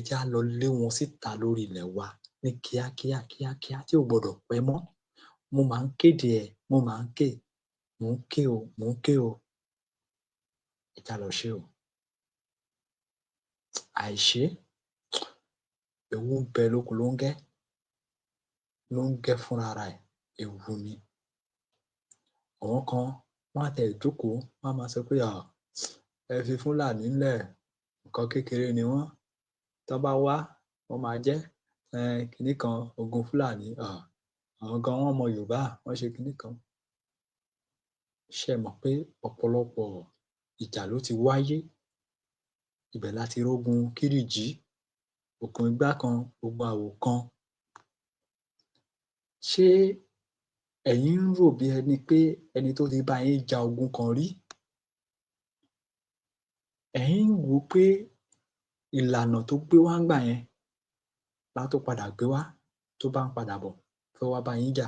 jẹ́ á lọ lé wọn síta lórí ilẹ̀ wa ní kíákíá tí ò gbọdọ̀ pẹ́ mọ́. Mo máa ń kéde ẹ̀, mò ń ké o. Ẹ jẹ́ á lọ ṣé o. Àìṣé, ewu ń bẹ lóko lóńgẹ́ fúnra ra ẹ̀, ewu ni. Àwọn kan wọ́n á tiẹ̀ jókòó, wọ́n á máa sọ pé ẹ fi Fúlàní ńlẹ̀, nǹkan kékeré ni wọ́n. Tán bá wá, wọ́n máa jẹ́ kinní kan ogun Fúlàní. Àwọn gan wọ́n mọ Yorùbá, wọ́n ṣe kinní kan. Ṣé ẹ mọ̀ pé ọ̀pọ̀lọpọ̀ ìjà ló ti wáyé? Ibẹ̀ la ti rógun Kírìjí, ogun igbá kan, ogun àwò kan. Ṣé ẹ̀yin ń rò bí ẹni pé ẹni tó ti bá yín ja ogun kan rí? Ẹ̀yin ń wò ó pé ìlànà tó gbé wá ńgbà yẹn lá tún padà gbé wá tó bá ń padà bọ̀ fẹ́ wá bá yín jà?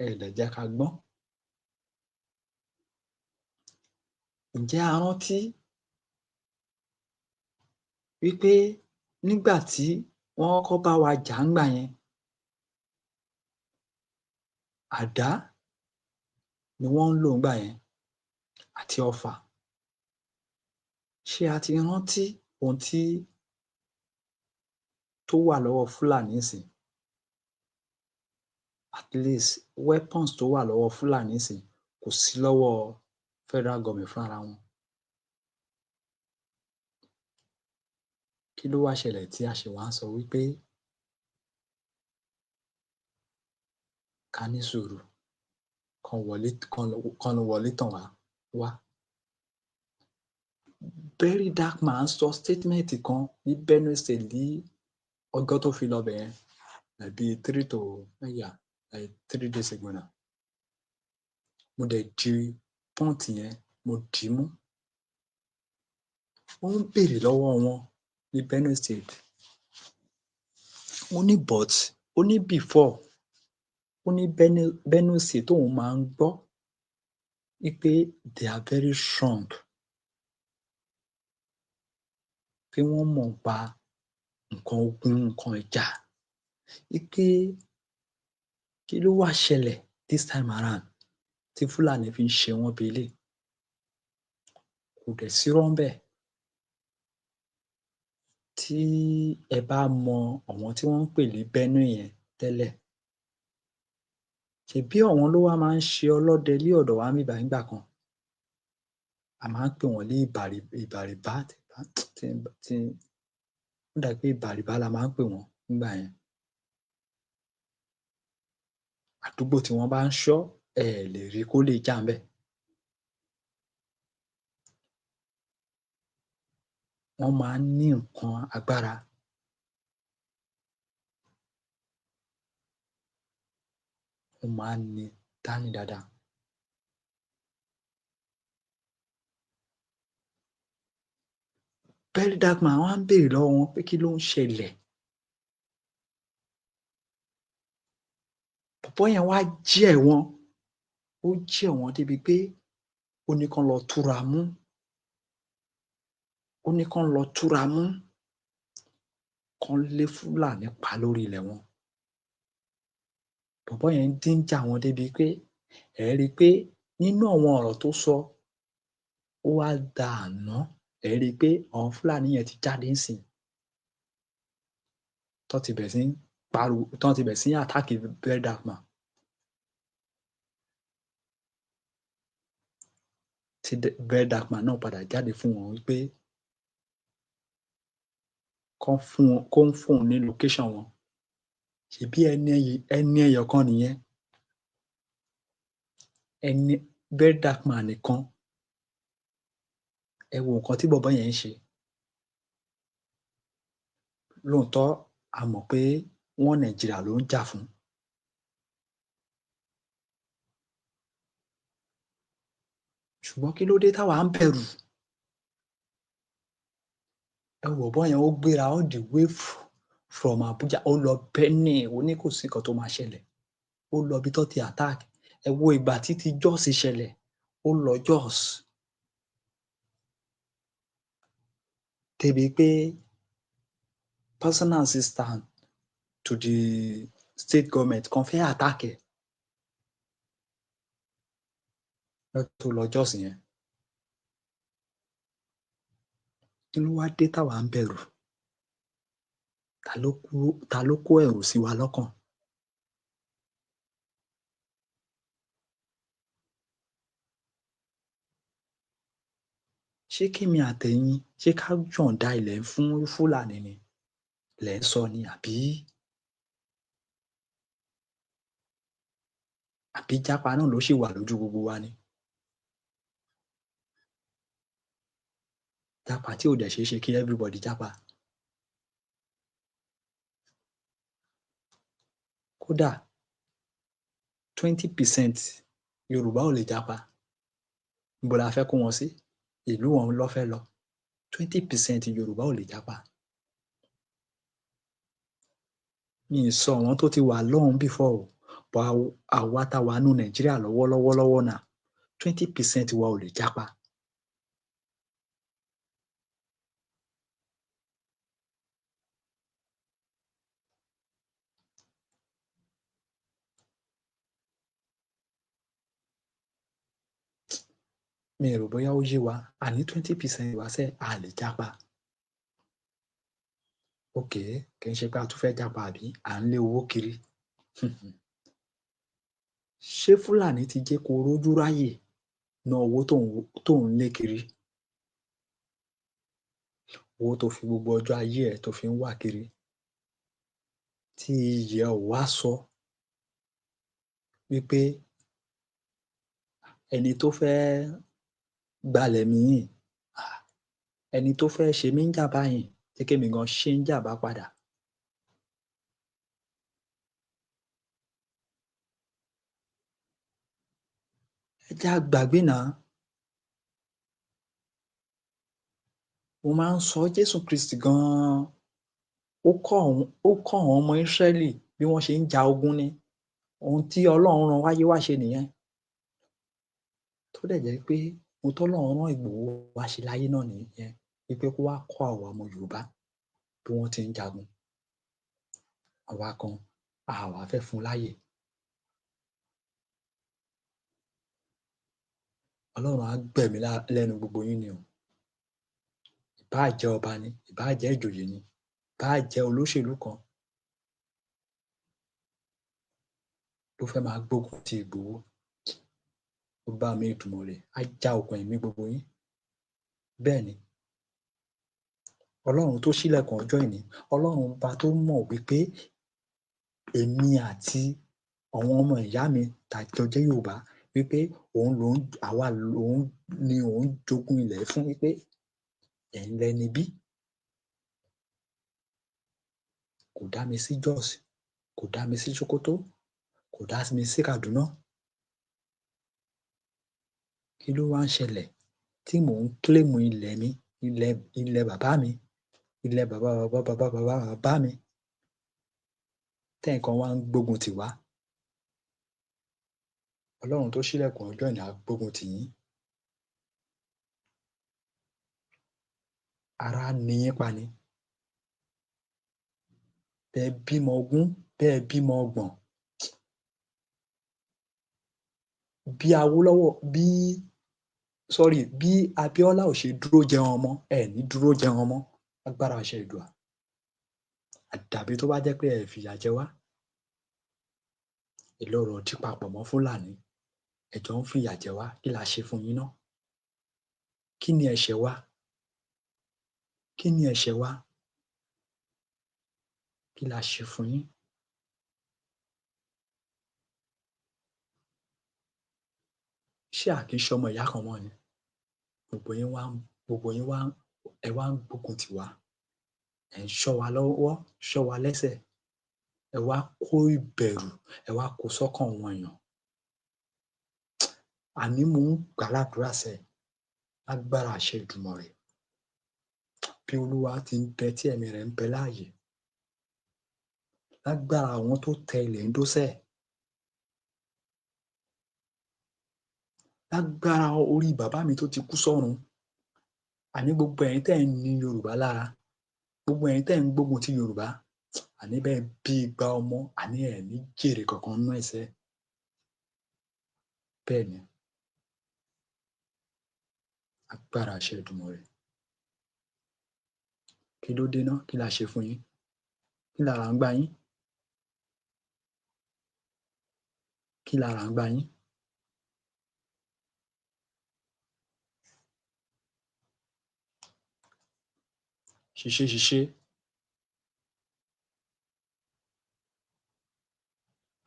Ẹ dẹ̀ jẹ́ ká gbọ́n. ǹjẹ́ a rántí wípé nígbà tí wọ́n kọ́kọ́ bá wa jà ńgbà yẹn, àdá ni wọ́n ń lò ńgbà yẹn àti ọfà. Ṣé a ti rántí ohun tó wà lọ́wọ́ Fúlàní nísìnyí? At least weapons tó wà lọ́wọ́ Fúlàní nísìnyí kò sí lọ́wọ́ federal government fúnra wọn. Kí ló wá ṣẹlẹ̀ tí a ṣe wá ń sọ wípé ká ní sùúrù kán lọ wọlé tàn wá? Very Dark Man sọ statement kan ní Benue State ní ọjọ́ tó fi lọ bẹ̀ yẹn, bí 3 days ago now. Mo dẹ̀ di pọ́ǹtì yẹn, mo dì í mú. Wọ́n ń béèrè lọ́wọ́ wọn ní Benue State. Ó ní but ó ní before ó ní Benue State tóun máa ń gbọ́ wípé they are very strong, pé wọ́n mọ̀ nípa nǹkan ogun, nǹkan ìjà, wípé kí ló wá ṣẹlẹ̀ this time around tí Fúlàní fi ń ṣe wọ́n bí eléyìí? Kò dẹ̀ sírọ́ ńbẹ̀. Tí ẹ bá mọ àwọn tí wọ́n ń pè ní Benue yẹn tẹ́lẹ̀, ṣèbí àwọn ló wá máa ń ṣe ọlọ́dẹ ní ọ̀dọ̀ wa níbí bàyìí nígbà kan. A máa ń pè wọ́n ní ìbàrìbá, ó dà pé ìbàrìbá la máa ń pè wọ́n nígbà yẹn. Àdúgbò tí wọ́n bá ń ṣọ́, ẹ ẹ̀ lè rí kó lè jà ńbẹ̀. Wọ́n máa ń ní nǹkan agbára. Wọ́n máa ń ní dání dáadáa. Very Dark Man wá ń béèrè lọ́wọ́ wọn pé kí ló ń ṣẹlẹ̀? Bọ̀bọ́ yẹn wá jẹ́ wọn, ó jẹ́ wọn débi pé ó ní kán lọ túra mú. Ó ní kán lọ túra mú, kán lé Fúlàní pa lórí ilẹ̀ wọn. Bọ̀bọ́ yẹn ń díjà wọn débi pé ẹ̀ ẹ́ rí i pé nínú àwọn ọ̀rọ̀ tó sọ, ó wá da àná, ẹ̀ ẹ́ rí i pé àwọn Fúlàní yẹn ti jáde ńsìnyí, tán ti bẹ̀rẹ̀ sí ń pariwo, tán ti bẹ̀rẹ̀ sí ń attack Very Dark Man. Tí Very Dark Man náà padà jáde fún wọn wípé kó ń fún òun ní location wọn. Ṣèbí ẹni ẹyọ kan nìyẹn. Ẹni Very Dark Man nìkan. Ẹ wo nǹkan tí bọ̀bọ́ yẹn ń ṣe. Lóòótọ́ a mọ̀ pé wọ́n Nàìjíríà ló ń jà fún. Ṣùgbọ́n kí ló dé táwa ń bẹ̀rù? Ẹ wo bọ̀bọ́ yẹn, ó gbéra all the way from Abuja, ó lọ Benue, ó ní kò sí nǹkan tó máa ṣẹlẹ̀. Ó lọ ibi tán ti attack. Ẹ wo ìgbà tí ti Jos ṣẹlẹ̀, ó lọ Jos. Débi pé personal assistant to the state government kan fẹ́ attack ẹ̀. Lọ́jọ́ tó lọ Jos yẹn. Kí ló wá dé táwa ń bẹ̀rù? Ta ló kó ẹ̀rù sí wa lọ́kàn? Ṣé kémi àtẹ̀yin, ṣé ká yọ̀ǹda ilẹ̀ fún Fúlàní ni lẹ̀ ń sọ ni, àbí jápa náà ló ṣì wà lójú gbogbo wa ni? Jápa tí ò dẹ̀ ṣeé ṣe kí everybody jápa. Kódà 20% Yorùbá ò lè jápa. Níbo la fẹ́ kó wọn sí? Ìlú wọn ló fẹ́ lọ. 20% Yorùbá ò lè jápa. Mi ì sọ àwọn tó ti wà lọ́hùn-ún before o, but àwa tá wà nínú Nàìjíríà lọ́wọ́lọ́wọ́ náà, 20% wa ò lè jápa. mi ò rò bóyá ó yé wa, àní 20% wa sẹ́ a lè jápa. Okay, kì í ṣe pé a tún fẹ́ jápa àbí à ń lé owó kiri. Ṣé Fúlàní ti jẹ́ kó rójú ráyè ná owó tó ń lé kiri? Owó tó fi gbogbo ọjọ́ ayé ẹ̀ tó fi ń wá kiri, tí iyì ẹ ò wá sọ wípé ẹni tó fẹ́ gbalẹ̀ mi yìí, ẹni tó fẹ́ ṣe mí ń jàmbá yìí, jẹ́ kémi gan ṣé ń jàmbá padà. Ẹ jẹ́ á gbàgbé now. Mo máa ń sọ Jésù Kristì gan-an, ó kọ́ àwọn ọmọ Ísírẹ́lì bí wọ́n ṣe ń ja ogun ni. Ohun tí Ọlọ́run rán wáyé wá ṣe nìyẹn. Tó dẹ̀ jẹ́ pé ohun tọ́lọ́run rán Ìgbòho wá ṣe láyé náà nìyẹn, wípé kó wá kọ́ àwa ọmọ Yorùbá bí wọ́n ti ń jagun. Àwa kan a wá fẹ́ fún un láyè. Ọlọ́run á gbẹ̀mí lẹ́nu gbogbo yín ni o. Ìbáà jẹ́ ọba ni, ìbáà jẹ́ ìjòyè ni, ìbáà jẹ́ olóṣèlú kan tó fẹ́ máa gbógun ti Ìgbòho, Ọba mi Èdùmàrè á já okùn ẹ̀mí gbogbo yín. Bẹ́ẹ̀ ni, Ọlọ́run tó ṣílẹ̀kùn ọjọ́ ìní, Ọlọ́run ọba tó mọ̀ wípé èmi àti àwọn ọmọ ìyá mi tá jọ jẹ́ Yorùbá, wípé àwa lòun ni òun jogún ilẹ̀ fún, wípé ẹ̀yin lẹni bí. Kò dá mi sí Jos, kò dá mi sí Sókótó, kò dá mi sí Kàdúná. Kí ló wá ń ṣẹlẹ̀ tí mò ń claim ilẹ̀ mi, ilẹ̀ bàbá mi, ilẹ̀ bàbá bàbá bàbá bàbá bàbá mi, tẹ́nìkan wá ń gbógun tì wá? Ọlọ́run tó ṣílẹ̀kùn ọjọ́ ìní á gbógun tì yín. Ara á ni yín pa ni. Bẹ́ẹ̀ bímọ ogún, bẹ́ẹ̀ bímọ ọgbọ̀n. Bí Abíọ́lá ò ṣe dúró jẹun ọmọ, ẹ ní dúró jẹun ọmọ lágbára àṣẹ Èdùà. Àdàbí tó bá jẹ́ pé ẹ fìyà jẹ wá. Ìloro ò dí papọ̀ mọ́ Fúlàní, ẹ jọ ń fìyà jẹ wá, kí la ṣe fún yín ná? Kí ni ẹ̀ṣẹ̀ wa? Kí ni ẹ̀ṣẹ̀ wa? Kí la ṣe fún yín? Ṣé a kì í ṣọmọ ìyá kan mọ́ ni? Gbogbo yín wá ń gbógun tì wá. Ẹ̀ ń ṣọ́ wa lọ́wọ́, ṣọ́ wa lẹ́sẹ̀. Ẹ wá kó ìbẹ̀rù, ẹ wá kó sọ́kàn àwọn èèyàn. Àní mò ń gbà á ládùúrà sẹ́, lágbára àṣẹ Èdùmàrè. Bí Olúwa ti ń bẹ tí ẹ̀mí rẹ̀ ń bẹ láàyè, lágbára àwọn tó tẹ ilẹ̀ ń dó sẹ́, lágbára orí bàbá mi tó ti kú sọ́run, àní gbogbo ẹ̀yin tẹ́ ẹ̀ ń ni Yorùbá lára, gbogbo ẹ̀yin tẹ́ ẹ̀ ń gbógun ti Yorùbá, àní bẹ́ẹ̀ bí igba ọmọ, àní ẹ̀ ní jèrè kankan nínú ẹ̀ sẹ́. Bẹ́ẹ̀ ni, lágbára àṣẹ Èdùmàrè. Kí ló dé ná? Kí la ṣe fún yín? Kí lára ń gbá yín? Kí lára ń gbá yín? Ṣiṣé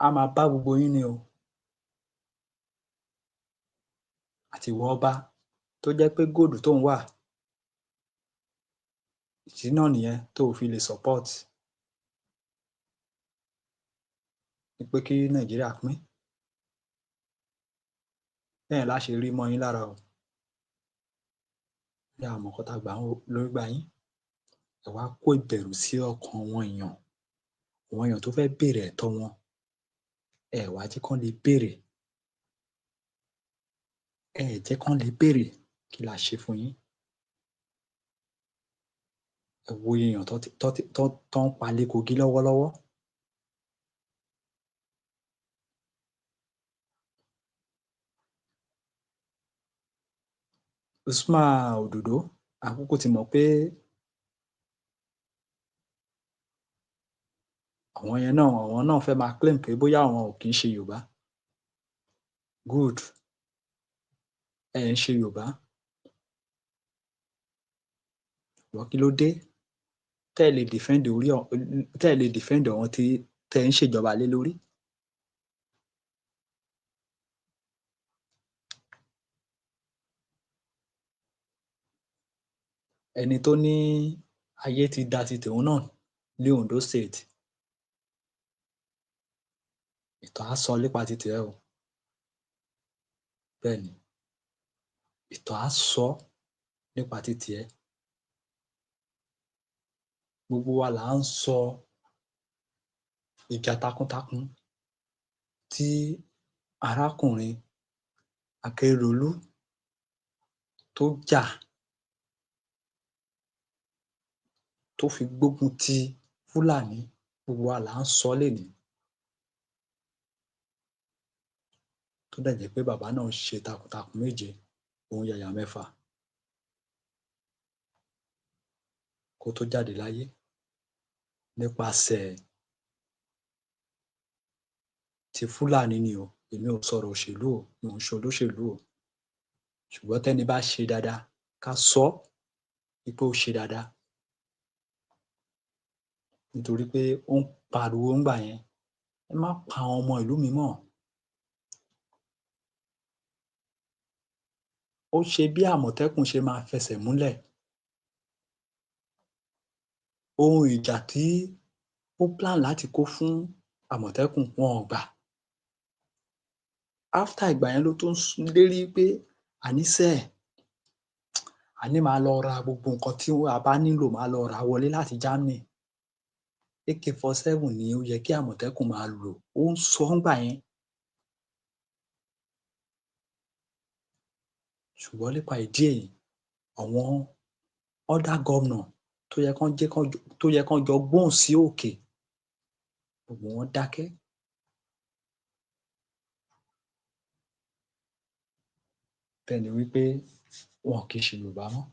á máa bá gbogbo yín ni o. Àtiwọ ọba tó jẹ́ pé góòlù tó ń wà, ìdí náà nìyẹn tó o fi lè support wípé kí Nàìjíríà pín. Bẹ́ẹ̀ lá ṣe rí mọ́ yín lára o. Bí a mọ̀ nǹkan tá gbà lórí gbà yín, ẹ wá kó ìbẹ̀rù sí ọkàn àwọn èèyàn tó fẹ́ béèrè ẹ̀tọ́ wọn. Ẹ wá jẹ́ kán lè béèrè. Ẹ jẹ́ kán lè béèrè. Kí la ṣe fún yín? Ẹ wo iye èèyàn tán ń pa ní Kogi lọ́wọ́lọ́wọ́. Usman Òdòdó àkókò ti mọ̀ pé àwọn náà fẹ́ máa claim pé bóyá àwọn ò kì í ṣe Yorùbá. Good, ẹ ń ṣe Yorùbá, ṣùgbọ́n kí ló dé tẹ́ ẹ lè defend àwọn tí tẹ́ ẹ ń ṣèjọba lé lórí? Ẹni tó ní ayé ti da ti tòun náà ní Ondo State, ìtàn á sọ nípa ti tiẹ̀ o. Bẹ́ẹ̀ ni, ìtàn á sọ nípa ti tiẹ̀. Gbogbo wa là ń sọ ìjà takuntakun tí arákùnrin Akérédolú tó jà, tó fi gbógun ti Fúlàní, gbogbo wa là ń sọ lénìí. Tó dẹ̀ jẹ́ pé bàbá náà ṣe takuntakun méje, òun yàyà mẹ́fà kó tó jáde láyé nípasẹ̀ ti Fúlàní ni o. Èmi ò sọ̀rọ̀ òṣèlú o, mi ò ń ṣe olóṣèlú o. Ṣùgbọ́n tẹ́ni bá ṣe dáadáa, ká sọ wípé ó ṣe dáadáa. Nítorí pé ó ń pariwo ńgbà yẹn, ẹ má pa àwọn ọmọ ìlú mi mọ́. Ó ṣe bí Àmọ̀tẹ́kùn ṣe máa fẹsẹ̀ múlẹ̀. Ohun ìjà tí ó plan láti kó fún Àmọ̀tẹ́kùn wọn ò gbà. After ìgbà yẹn ló tó ń lérí pé àníṣe àní máa lọ ra gbogbo nǹkan tí a bá nílò, máa lọ rà wọlé láti Germany. AK-47 ni ó yẹ kí Àmọ̀tẹ́kùn máa lò. Ó ń sọ ńgbà yẹn. Ṣùgbọ́n nípa ìdí èyí, àwọn other governor tó yẹ kán jọ gbóhùn sí òkè, gbogbo wọn dákẹ́. Bẹ́ẹ̀ ni wípé wọn kì í ṣe Yorùbá mọ́.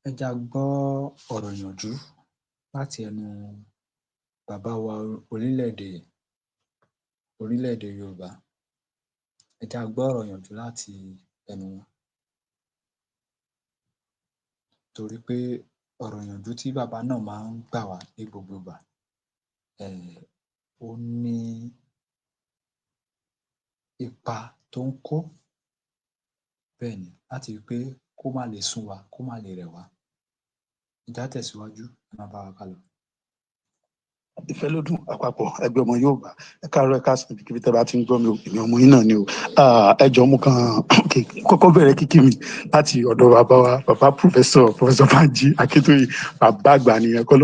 Ẹ jẹ́ á gbọ́ ọ̀rọ̀ ìyànjú láti ẹnu bàbá wa orílẹ̀-èdè Yorùbá. Ẹ jẹ́ á gbọ́ ọ̀rọ̀ ìyànjú láti ẹnu wọn. Torí pé ọ̀rọ̀ ìyànjú tí bàbá náà máa ń gbà wá ní gbogbo ìgbà, ó ní ipa tó ń kó. Bẹ́ẹ̀ ni, láti rí pé kó má lè sú wa, kó má lè rẹ̀ wá. Ẹ jẹ́ á tẹ̀síwájú, ẹ máa bá wa kálọ. Ìfẹ́lódùn àpapọ̀ ẹgbẹ́ ọmọ Yorùbá, ẹ káàárọ̀, ẹ káàsán, ibikíbi tẹ́ bá ti ń gbọ́ mi o, èmi ọmọ yín náà ni o. Ẹ jọ̀ọ́ mo kàn kọ́kọ́ bẹ̀rẹ̀ kíkí mi láti ọ̀dọ̀ bàbá wa, bàbá Professor Banji Akíntóyè. Bàbá àgbà nìyẹn, kọ́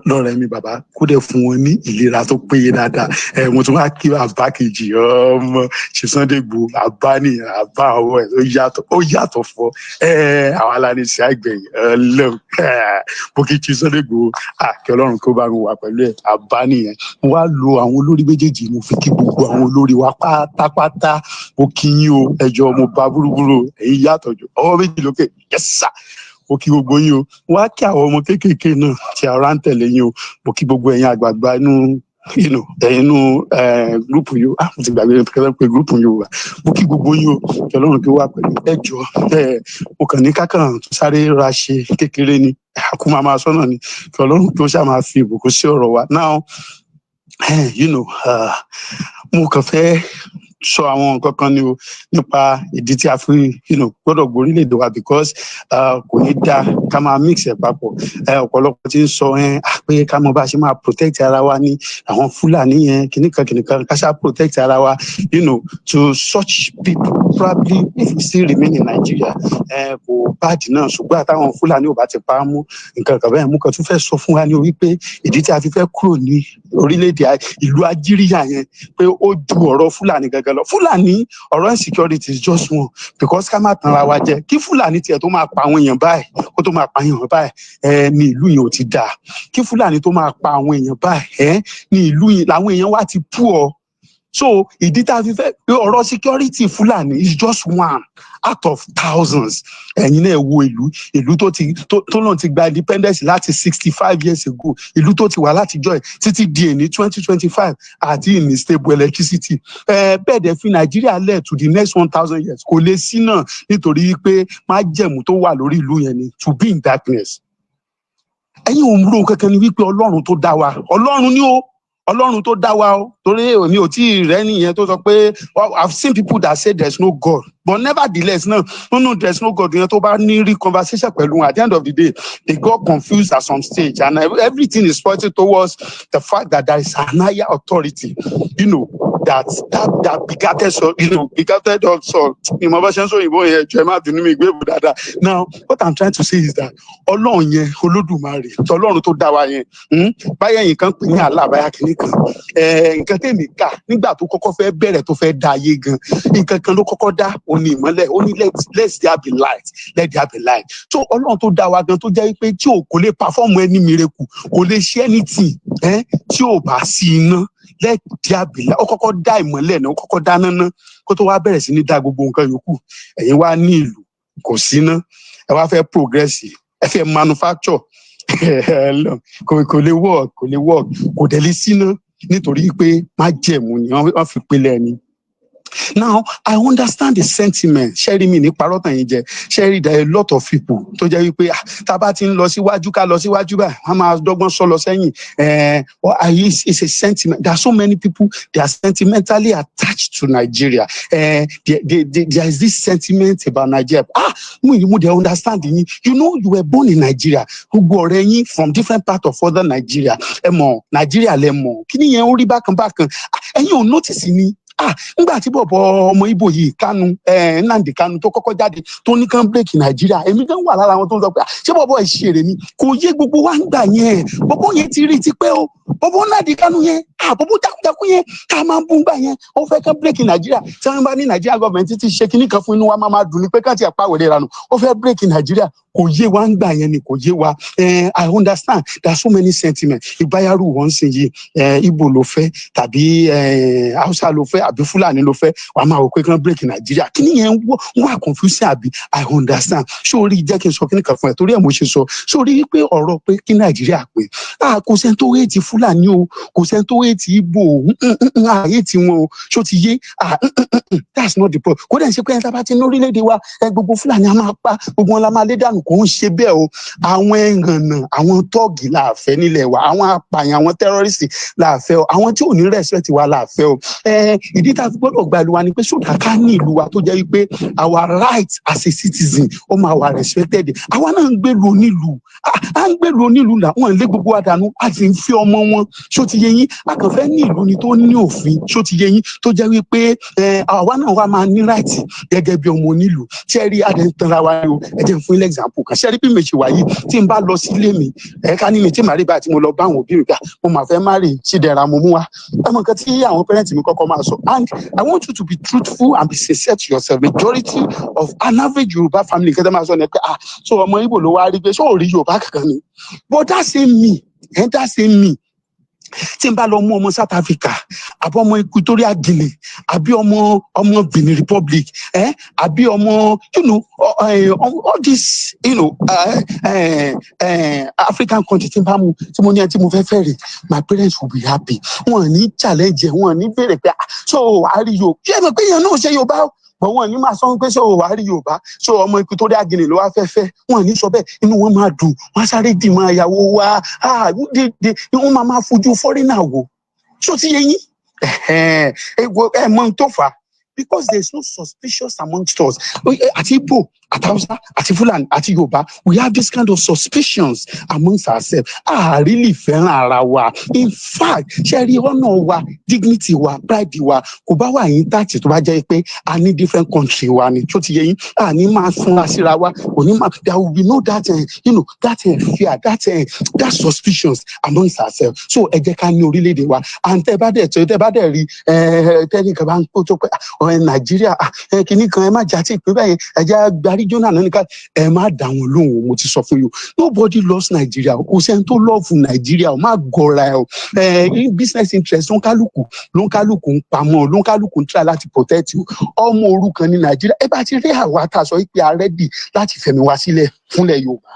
lọ́rẹ́ mi bàbá, kó dẹ̀ fún wọn ní ìlera tó péye dáadáa. Mo tún wá kí bàbá kejì ọmọ ṣe Sunday Igboho, bàbá nìyẹn, bàbá ọwọ́ ẹ̀ ó yàtọ̀ fọ́. Àwọn aláàánú sí àgbẹ̀yìn ọlọ́run. Mo kí Chief Sunday Igboho, kí Ọlọ́run kó bá mi wà pẹ̀lú ẹ̀. Bá nìyẹn, mo wá lo àwọn olórí méjèèjì, mo fi kí gbogbo àwọn olórí wa pátápátá. Mo kí yín o, ẹ jọ̀ọ́ mo bá búrúburú, èyí yàtọ̀ jù, ọwọ́ méjì lókè, yes sir. Mo kí gbogbo yín o, mo wá kí àwọn ọmọ kéékèèké náà tí ara ń tẹ̀lé yín o. Mo kí gbogbo ẹ̀yin àgbààgbà inú gúrùpù yìí, mo ti gbàgbé pé gúrùpù Yorùbá. Mo kí gbogbo yín o, kí Ọlọ́run kí ó wà pẹ̀lú. Ẹ jọ̀ọ́, mo kàn ní kákan tó sáré ra ṣe kékeré ni, àkú máa sọ́nà ni, kí Ọlọ́run kí ó ṣáà máa fi ìbùkún sí ọ̀rọ̀ wa. Now, mo kàn fẹ́ sọ àwọn nǹkan kan ni o nípa ìdí tí a fi gbọ́dọ̀ gborílẹ̀-èdè wa, because kò ní dáa ká máa mix ẹ̀ papọ̀. Ọ̀pọ̀lọpọ̀ ti ń sọ pé ká mọ bá a ṣe máa protect ara wa ní àwọn Fúlàní yẹn kìnnìkan ká ṣáà protect ara wa, to such people probably if we still remain in Nigeria, kò báàdì náà, ṣùgbọ́n àtàwọn Fúlàní ò bá ti pa á mú nǹkan kan bẹ́ẹ̀. Mo kàn tún fẹ́ sọ fún wa ní wípé ìdí tí a fi fẹ́ kúrò ní orílẹ̀-èdè ìlú Algeria yẹn, pé ó ju ọ̀rọ̀ Fúlàní gangan lọ. Fúlàní ọ̀rọ̀ insecurity is just one because ká má tanra wa jẹ kí Fúlàní tiẹ̀ tó máa pa àwọn èèyàn báyìí kó tó máa pa èèyàn báyìí ní ìlú yẹn ò ti dáa kí Fúlàní tó máa pa àwọn èèyàn báyìí ní ìlú yẹn làwọn èèyàn wá ti poor. So ìdí tá a fi fẹ́ ọ̀rọ̀ security Fúlàní is just one out of thousands. Ẹ̀yin náà wo ìlú tó lọ́n ti gba independence láti 65 years ago, ìlú tó ti wà látijọ́ ẹ̀ títí di èní 2025 àti ní stable electricity. Bẹ́ẹ̀ dẹ̀ fi Nàìjíríà lẹ̀ to the next 1000 years kò lè sí náà nítorí pé májẹ̀mú tó wà lórí ìlú yẹn ni to be in darkness. Ẹ̀yin ò ń ro kankan ni wípé Ọlọ́run tó dá wa, Ọlọ́run ni ó. Ọlọ́run tó dá wa o torí èmi ò tí ì rẹ́ nìyẹn tó sọ pé I've seen people that say there's no God but nevertheless no there's no God yẹn tó bá ní rí conversation pẹ̀lú at the end of the day they got confused at some stage and everything is pointing towards the fact that there is an higher authority that begatted also now what I'm trying to say is that Ọlọ́run yẹn Olódùmarè Ọlọ́run tó dá wa yẹn báyẹn yìí kan pè ní alábàáyà kìíní kan nǹkan tèmi kà nígbà tó kọ́kọ́ fẹ́ bẹ̀rẹ̀ tó fẹ́ dá ayé gan nǹkan kan ló kọ́kọ́ dá òní ìmọ́lẹ̀ ó ní let there be light so Ọlọ́run tó dá wa gan tó jẹ́ pé tí ò kò lè perform any miracle kò lè ṣe anything tí ò bá sí iná let there be light ó kọ́kọ́ dá ìmọ́lẹ̀ náà ó kọ́kọ́ dá náná kó tó wá bẹ̀rẹ̀ sí ní dá gbogbo nǹkan yòókù ẹ̀yin wá ní ìlú kò sí iná ẹ wá fẹ́ progress ẹ fẹ́ manufacture kò lè work kò dẹ̀ lè síná nítorí pé májẹ̀mú ni wọ́n fi pélé ẹni. Now, I understand the sentiment. Ṣẹ́rí mi ní parọ́tàn yìí jẹ. Ṣẹ́rí there are a lot of people tó jẹ́ wípé tá a bá ti ń lọ síwájú ká lọ síwájú báyìí, wọ́n máa dọ́gbọ́n sọ lọ sẹ́yìn. It's a sentiment. There are so many people, they are sentimentally attached to Nigeria. There is this sentiment about Nigeria. Mo dey understand yín. You know, you were born in Nigeria. Gbogbo ọ̀rẹ́ yín from different parts of other Nigeria. Ẹ mọ̀, Nigeria lẹ mọ̀. Kí ni yẹn ó rí bákan bákan? Ẹ̀yin ò notice ni. Nígbà tí bọ̀bọ̀ ọmọ Ìgbò yìí Kanu Nnamdi Kanu tó kọ́kọ́ jáde tó ní kán break Nàìjíríà èmi gan wà lára àwọn tó ń sọ pé ṣé bọ̀bọ̀ ìṣeré ni kò yé gbogbo wa ń gbà yẹn bọ̀bọ̀ yẹn ti rí ti pẹ́ o bọ̀bọ̀ Nnamdi Kanu yẹn bọ̀bọ̀ jákujáku yẹn ká máa ń bú gbà yẹn ó fẹ́ kán break Nàìjíríà tí wọ́n bá ní Nàìjíríà gọ́ọ̀mẹ̀ntì ti ṣe kinní kan fún inú wa máa dùn ní pé káàtì àpáwẹ̀lẹ̀ ranù ó fẹ́ break Nàìjíríà kò yé wa ń gbà yẹn ni kò yé wa I understand there are so many sentiments ìbáyàrú wọn sì yìí Ìgbò ló fẹ́ tàbí Hausa ló fẹ́ àbí Fúlàní ló fẹ́ wà á máa wò pé kán break Nàìjíríà kí nìyẹn wà confusing àbí I understand sórí jẹ́ kí n sọ kí nìkan fún ẹ torí ẹ̀ mo ṣe sọ sórí pé ọ̀rọ̀ pé kí Nàìjíríà pé kò sẹ́ni tó hate Fúlàní o kò sẹ́ni tó hate Ìgbò hate wọn o ṣó ti yé that's not the point kó dẹ̀ ṣe pé ẹni tá a bá ti ní orílẹ̀-èdè wa gbogbo Fúlàní a máa pa gbogbo wọn la máa lé dànù kò ń ṣe bẹ́ẹ̀ o àwọn ẹ̀ǹgànà àwọn tọ́ọ̀gì la fẹ́ nílẹ̀ wa àwọn apààyàn àwọn tẹ́rọ́rìsì la fẹ́ o àwọn tí ò ní respect wa la fẹ́ o ìdí tá a fi gbọ́dọ̀ gba ìlú wa ni pé sódà ká ní ìlú wa tó jẹ́ wípé our right as a citizen ó máa wà respected àwa náà ń gbèlú onílù à ń gbèlú onílù là wọ́n lé gbogbo àdánù a sì ń fi ọmọ wọn ṣó ti yé yín a kàn fẹ́ ní ìlú ni tó ní òfin ṣó ti yé yín tó jẹ́ wípé àwa náà wà máa ní right gẹ́gẹ́ bí ọmọ onílù ṣẹ́rí adẹ́ntara wa ni o ẹ jẹ́ n fún ilé example kan ṣẹ́rí bí mi ṣe wà yìí tí n bá lọ sí ilé mi ká ní mi tí màá rí bá tí mo lọ bá àwọn òbí mi gbà mo máa fẹ́ má rè Chidera mo mú wa ẹmọ nǹkan tí àwọn parents mi kọ́kọ́ máa sọ and I want you to be truthful and be sincere to yourself majority of an average Yoruba family nǹkan tí wọ́n máa sọ ni pé so ọmọ Ìgbò ló wá rí pé ṣó ò rí Yorùbá kankan ni but that same me tí n bá lọ mú ọmọ South Africa àbí ọmọ Equatorial Guinea àbí ọmọ Benin Republic àbí ọmọ all this African country tí n bá mu tí mo ní ẹ tí mo fẹ́ rè my parents will be happy wọn ní challenge wọn ní béèrè pé so wàá rí Yorùbá ṣé ẹ mọ̀ pé èèyàn náà ṣe Yorùbá bọ̀ wọ́n ní máa sọ pé ṣé o wàá rí Yorùbá ṣé ọmọ Equatorial Guinea ló wá fẹ́ wọ́n ní sọ bẹ́ẹ̀ inú wọn máa dùn wọ́n sáré dì máa yàwó wa wọ́n máa fojú fọ́rínà wò ṣó ti yé yín ẹ mọ ohun tó fà á because there's no suspicious amongst us. Àti Igbo, àti Hausa, àti Fulani, àti Yoruba, we have this kind of suspicions amongst ourselves. Really fẹ́ràn ara wa. In fact, ṣe rí honor wa, dignity wa, pride wa, kò bá wà intact tó bá jẹ́ pé a ní different country wa ni. Tó ti yé yín, a ní máa fúnra síra wa, kò ní máa, there will be no that, that fear, that suspicions amongst ourselves. So ẹ jẹ́ ká ní orílẹ̀-èdè wa. And tẹ́ bá dẹ̀ rí tẹ́nìkan bá ń kó tó pé Nàìjíríà kìíní kan ẹ má jà tí ìpín bẹ́ẹ̀ ẹ jẹ́ gbarí jóná náà nìkan ẹ má dà wọ́n lóhùn mo ti sọ fún yín. Nobody loves Nigeria. Kò sẹ́ni tó love Nigeria o, má gọra ẹ o. Business interest ló ń kálukú ń pamọ́, ló ń kálukú ń try láti protect you. Ọmọ òrukàn ní Nàìjíríà ẹ bá ti rí àwa tá a sọ pé a ready láti fẹ̀mí wa sílẹ̀ fúnlẹ̀ Yorùbá.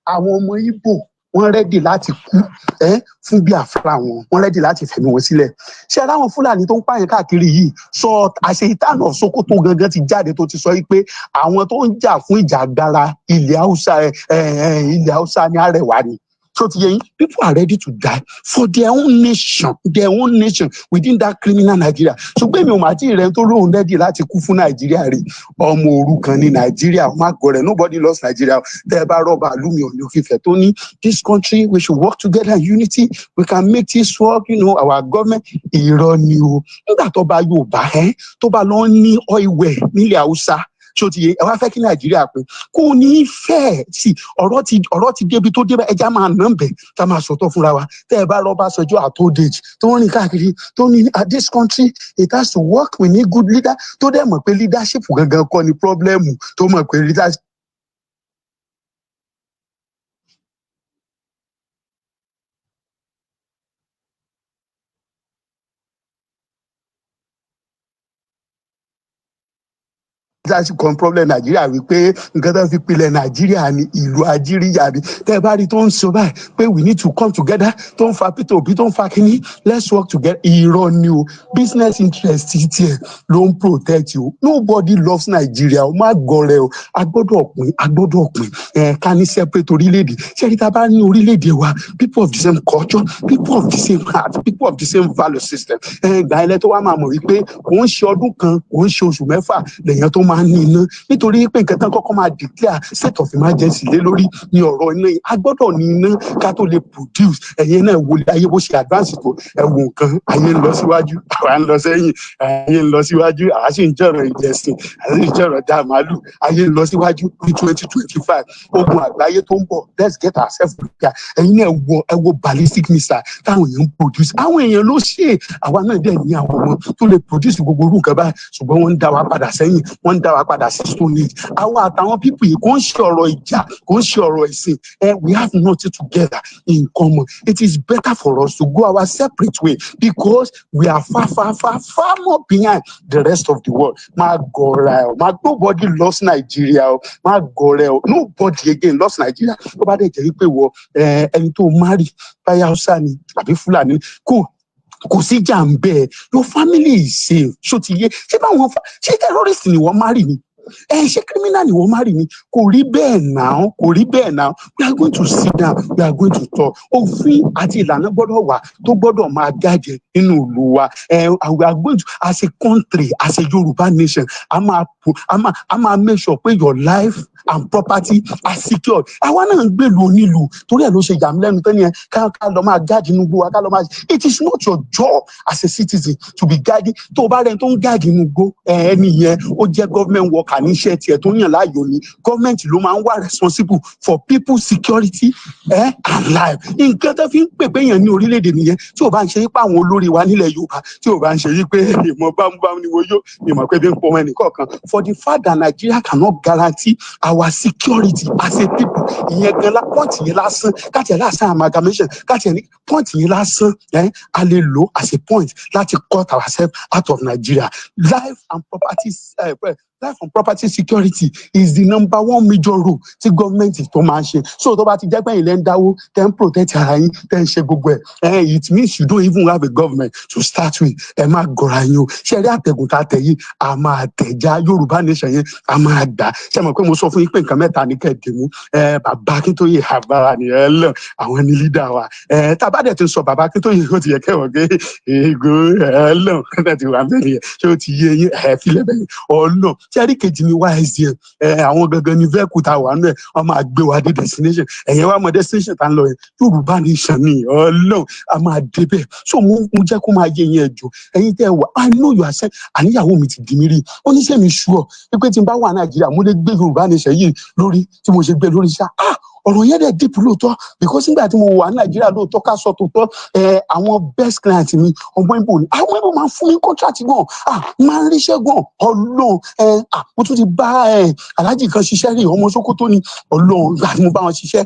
Àwọn ọmọ Igbo wọ́n rẹ́dì láti kú fún Biafra wọ́n rẹ́dì láti fẹ̀mí wọn sílẹ̀. Ṣé aláwọn Fúlàní tó ń pààyàn káàkiri yìí sọ àṣẹ ìtànà Sókótó gangan ti jáde tó ti sọ pé àwọn tó ń jà fún ìjàgbara ilẹ̀ Haúsá ní Àrẹwà ni. So people are ready to die for their own nation within that criminal Nigeria. Ṣùgbọ́n èmi ò mà tí ì rẹ̀ tó lóun rẹ́dì láti kú fún Nàìjíríà rí. Ọmọ òrukàn ní Nàìjíríà, má gọrẹ̀, nobody loves Nigeria. Tẹ́ ẹ bá rọ́bà lúmi ò ní òfìfẹ́ tó ní this country we should work together in unity, we can make this work, our government. Irọ́ ni o. Nígbà tó bá Yorùbá tó bá lọ ní oil well nílẹ̀ Haúsá. Ṣó ti yé ẹ wá fẹ́ kí Nàìjíríà pé kò ní fẹ́ sí ọ̀rọ̀ ti débi tó débẹ̀ ẹja máa nà ń bẹ̀ tá máa sọ̀tọ̀ fúnra wa. Tẹ́ ẹ bá lọ bá sọjọ́ at old age tó ń rìn káàkiri tó ní this country it has to work, we need good leader, tó dẹ̀ mọ̀ pé leadership gangan kọ́ ni problem, tó mọ̀ pé leadership. Kan problem Nàìjíríà wípé nǹkan tó fi pilẹ̀ Nàìjíríà ní ìlú ajíríyà ni. Tẹ́ ẹ bá rí tó ń sọ báyìí pé we need to come together, tó ń fa Peter Obi tó ń fa kínní, let's work together. Irọ́ ni o, business interest tiẹ̀ ló ń protect you. Nobody loves Nigeria o, má gọrẹ o. A gbọ́dọ̀ pín ká ní separate orílẹ̀-èdè. Ṣé ẹni tá a bá ní orílẹ̀-èdè wa, people of the same culture, people of the same heart, people of the same value system. Ìgbà ilẹ̀ tó wá máa mọ̀ wípé kò ń ṣe ọdún kan, kò ń ṣe oṣù mẹ́fà lèèyàn tó máa ní iná, nítorí pé nǹkan tán kọ́kọ́ máa declare state of emergency lé lórí ní ọ̀rọ̀ iná yìí. A gbọ́dọ̀ ní iná ká tó lè produce. Ẹ̀yin náà wo ayé bó ṣe advance tó ẹ̀wọ̀n nǹkan, ayé ń lọ síwájú, àwa ń lọ sẹ́yìn, ayé ń lọ síwájú, àwa sì ń jọ̀rọ̀ ìjẹsìn, àwa sì ń jọ̀rọ̀ dá màálù, ayé ń lọ síwájú ní 2025. Ogun àgbáyé tó ń bọ̀, let's get ourselves prepared. Ẹ̀yin náà ẹ wo ballistic missile táwọn èèyàn ń produce. Àwọn èèyàn ló ṣe àwa náà dẹ̀ ní àwọn ọmọ tó lè produce gbogbo orú nǹkan báyìí, ṣùgbọ́n wọ́n ń dá wa padà sẹ́yìn, wọ́n ń dá wa padà sí stone age. Àwa àtàwọn people yìí kò ń ṣe ọ̀rọ̀ ìjà, kò ń ṣe ọ̀rọ̀ ẹ̀sìn. We have nothing together in common. It is better for us to go our separate way because we are far more behind the rest of the world. Nobody loves Nigeria. Nobody again loves Nigeria. Tó bá dẹ̀ jẹ́ pé wọ ẹni tó marry báyà Hausa ni àbí Fulani kò sí jà ń bẹ́ẹ̀, your family is safe. Ṣó ti yé ṣé terrorist ni wọ́n marry ni? Ṣé criminal ni wọ́n marry ni? Kò rí bẹ́ẹ̀ náà. We are going to sit down, we are going to talk. Òfin àti ìlànà gbọ́dọ̀ wà tó gbọ́dọ̀ máa guide nínú ìlú wa. We are going to, as a country, as a Yoruba nation, a máa make sure pé your life and property are secured. Àwa náà ń gbèlú onílù torí ẹ̀ ló ṣe yà mí lẹ́nu tẹ́ni ẹ̀ ká lọ máa guide inú gbó wa ká lọ máa. It is not your job as a citizen to be guiding. Tó o bá rẹ̀ tó ń guide inú gbó ẹni yẹn ó jẹ́ government worker ní iṣẹ́ tiẹ̀ tó yàn láàyò ni. Government ló máa ń wà responsible for people's security and life. Nǹkan tó fi ń pè pé yẹn ní orílẹ̀-èdè nìyẹn tí ò bá ń ṣe yí pé àwọn olórí wa nílẹ̀ Yorùbá tí ò bá ń ṣe yí pé ìmọ̀ bámúbámú ni wọ́n yóò ìmọ̀ pé bí ń pọ̀ ẹnì kọ̀ọ̀kan. For the fact that Nigeria cannot guarantee our security as a people, ìyẹn gan la point yẹn lásán káàtì ẹ̀ lásán amalgamation káàtì ẹ̀ ní point yẹn lásán a lè lò as a point láti cut ourselves out of Nigeria. Life and property life and property security is the number one major role tí gọ́ọ̀mẹ̀ntì tó máa ń ṣe. So tó bá ti jẹ́ pé ilẹ̀ ń dáwó tẹ́ ń protect ara yín tẹ́ ń ṣe gbogbo ẹ̀ it means you don't even have a government to start with. Ẹ má gọra yín o. Ṣé ẹ rí àtẹ̀gùn tá a tẹ̀ yìí a máa tẹ̀já Yorùbá nation yẹn a máa gbà. Ṣé mọ̀ pé mo sọ fún yín pé nǹkan mẹ́ta ní kẹ́ẹ̀dé mú bàbá Akíntóyè àgbára ni ẹ lọ àwọn ní leader wa. Tá a bá dẹ̀ ti sọ bàbá Akíntóyè ó ti yẹ kẹ́wọ̀n pé ègò ẹ lọ kọ́ńtà ti wà mẹ́rin yẹn ṣé ó ti yé yín fílẹ̀ bẹ́yìn ọ̀nà. Ṣé ẹ rí kejì ni YSDM àwọn gangan ní vehicle tá a wà náà wọ́n máa gbé wa dé destination ẹ̀yẹ wa mọ destination tá a ń lọ yẹn Yorùbá nation ni ọlọ́run a máa débẹ̀. So mo jẹ́ kó máa yé yín ẹ̀jọ̀ ẹ̀yin tẹ́ ẹ wà I know you are saying àníyàwó mi ti di mí rí oníṣẹ́ mi ṣú ọ pé tí n bá wà Nàìjíríà mo lè gbé Yorùbá nation yìí lórí tí mo ṣe gbé lórí ṣá ọ̀rọ̀ yẹn dẹ̀ deep lóòótọ́ because nígbà tí mo wà Nàìjíríà lóòótọ́ ká sọ tòótọ́ àwọn best client mi ọmọ Ìgbò ni àwọn Ìgbò máa ń fún mi contract gan máa ń ríṣẹ́ gan ọlọ́run mo tún ti bá aláàjì kan ṣiṣẹ́ rí ọmọ Sókótó ni ọlọ́run ìgbà tí mo bá wọn ṣiṣẹ́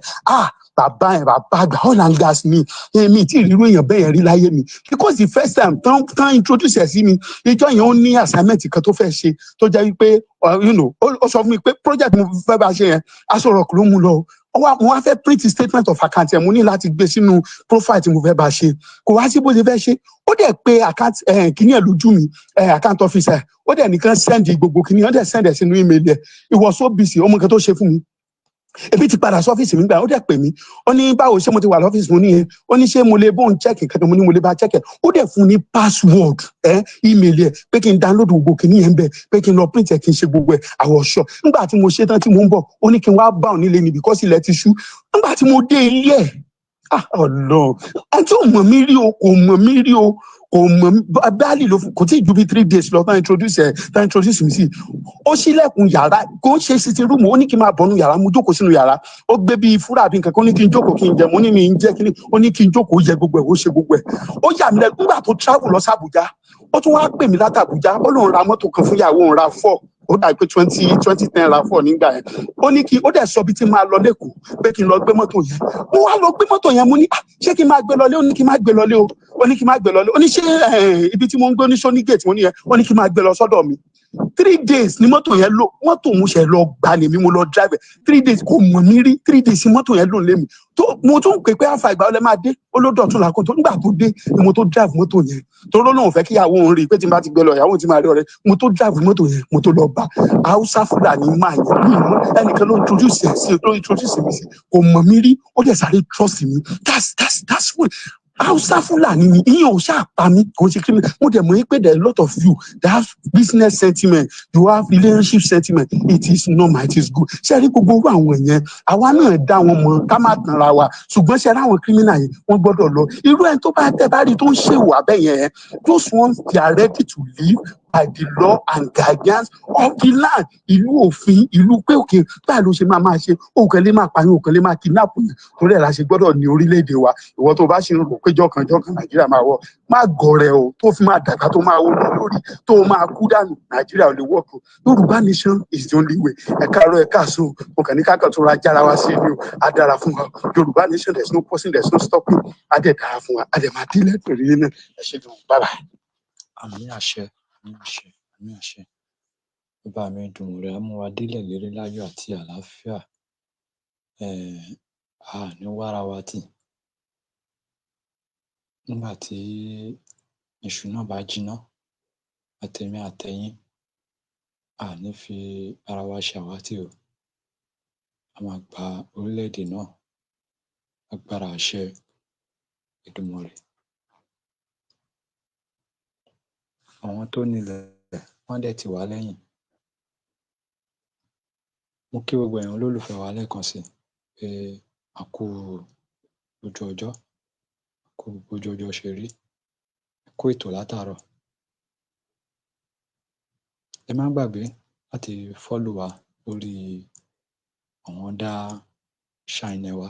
bàbá àgbà oil and gas mi èmi tí ìrírú èèyàn bẹ́ẹ̀ yẹn rí láyé mi because the first time tán introduce ẹ̀ sí mi ìjọ yẹn ó ní assignment kan tó fẹ́ ṣe tó jẹ́ wípé ó sọ fún mi pé project mo fẹ́ bá ṣe yẹn Aso Rock ló mú lọ mo wá fẹ́ print statement of account ẹ̀ mo ní láti gbé sínú profile tí mo fẹ́ bá ṣe kò wá sí bó ṣe fẹ́ ṣe ó dẹ̀ pé account kìíní ẹ̀ lójú mi account officer ó dẹ̀ nìkan send gbogbo kìíní ó dẹ̀ send ẹ̀ sínú email ẹ̀ it was so busy ọmọ kan tó ṣe fún mi ebi ti padà sọ́fíìsì mi gbà ó dẹ̀ pè mí ó ní báwo ṣé mo ti wà lọ́fíìsì mo ní yẹn ó ní ṣé mo lè bóun check nǹkan mo ní mo lè bá check ẹ̀ ó dẹ̀ fún ní password email ẹ̀ pé kí n download gbogbo kìíní yẹn bẹ̀ pé kí n lọ print ẹ̀ kí n ṣe gbogbo ẹ̀ àwọ̀ ṣọ nígbà tí mo ṣe tán tí mo ń bọ̀ ó ní kí n wá bá òun nílé ni because ilẹ̀ ti ṣú nígbà tí mo dé ilé ẹ̀ ọlọ́run ẹ tí ò mọ̀ mí rí o kò mọ̀ mí rí o kò mọ̀ báàlì ló kò tí ì ju bí 3 days lọ tán introduce mi sí ó ṣílẹ̀kùn yàrá kò ń ṣe sitting room ó ní kí n máa bọ̀nú yàrá mo jókòó sínú yàrá ó gbé bíi fúrà bí nǹkan kan ó ní kí n jókòó kí n jẹ mo ní mi ń jẹ kí ni ó ní kí n jókòó yẹ gbogbo ẹ̀ ó ṣe gbogbo ẹ̀ ó yà mí lẹ́nu nígbà tó travel lọ sí Àbújá ó tún wá pè mí láti Àbújá ó lóun ra mọ́tò kan fún ìyàwó òun ra 4 ó dà pé 2010 ra 4 nígbà yẹn ó ní kí ó dẹ̀ sọ bí tí máa lọ lẹ́kọ̀ọ́ pé kí n lọ gbé mọ́tò yẹn mo wá lọ gbé mọ́tò yẹn mo ní ṣé kí n máa gbé lọlé ó ní kí n máa gbé lọlé o ó ní kí n máa gbé lọlé ó ní ṣé ibi tí mo ń gbé ní sóní gate mo ní yẹn ó ní kí n máa gbé lọ sọ́dọ̀ mi 3 days ni mọ́tò yẹn lò mọ́tò mo ṣe lọ gbà ní mi mo lọ drive 3 days kò mọ̀ mí rí 3 days mọ́tò yẹn lò lé mi tó mo tún pè pé àfà ìgbà ọlẹ́ máa dé ó ló dọ̀tún làkó tó nígbà tó dé ni mo tó drive mọ́tò yẹn tó ló lóun fẹ́ kí ìyàwó òun rí i pé tí n bá ti gbé lọ ìyàwó ti máa rí ọ̀rẹ́ mo tó drive mọ́tò yẹn mo tó lọ bá Haúsá Fúlàní máa yẹn mi mọ ẹnìkan ló introduce mi sí kò mọ̀ mí rí ó dẹ̀ sáré trust mi that's what Hausa Fulani ni ìyẹn ò ṣàpá mi kò ṣe kí ni mo dẹ̀ mọ̀ pé there are a lot of you that have business sentiment you have relationship sentiment it is normal it is good ṣe rí gbogbo owó àwọn yẹn àwa náà dá wọn mọ̀ ká má tanra wa ṣùgbọ́n ṣe ráwọn criminal yẹn wọ́n gbọ́dọ̀ lọ irú ẹni tó bá tẹ́ bá rí tó ń ṣèwà bẹ́ẹ̀ yẹn those ones they are ready to live by the law and guidance of the land ìlú òfin ìlú pé òkè báyìí ló ṣe máa ṣe òkè lè máa pààyàn òkè lè máa kidnap yẹn torí ẹ̀ la ṣe gbọ́dọ̀ ní orílẹ̀-èdè wa ìwọ tó bá ṣe ń rò pé jọkàn Nàìjíríà máa wọ má gọrẹ o tó fi máa dàgbà tó máa wọ lórí tó máa kú dànù Nàìjíríà ò lè wọ́ọ̀kù Yorùbá nation is the only way ẹ̀ka àárọ̀ ẹ̀ka àsùn mo kàn ní kákan tó ra jára wá sí ni o á dára fún wa Yorùbá nation there is no person there is no stopping á dẹ̀ dára fún wa á dẹ̀ máa dílé pẹ̀lú yín náà ẹ ṣe gan bye bye. àmì àṣẹ àmì àṣẹ àmì àṣẹ bàbá mi dùn rẹ mú wa délẹ̀ lérí láyọ̀ àti àlàáfíà ní wàrà wa tì nígbà tí iṣu náà bá jiná àtẹ̀mí àtẹ̀yìn ní fi ara wa ṣàwátì o a máa gba orílẹ̀-èdè náà agbára àṣẹ Èdùmàrè àwọn tó nílẹ̀ wọ́n dẹ̀ ti wá lẹ́yìn mo kí gbogbo èèyàn olólùfẹ́ wa lẹ́ẹ̀kan sí pé a kú ojú ọjọ́ a kú ojú ọjọ́ ṣe rí a kú ètò látàárọ̀ ẹ má gbàgbé láti fọ́lù wa lórí àwọn dá ṣáínẹ wa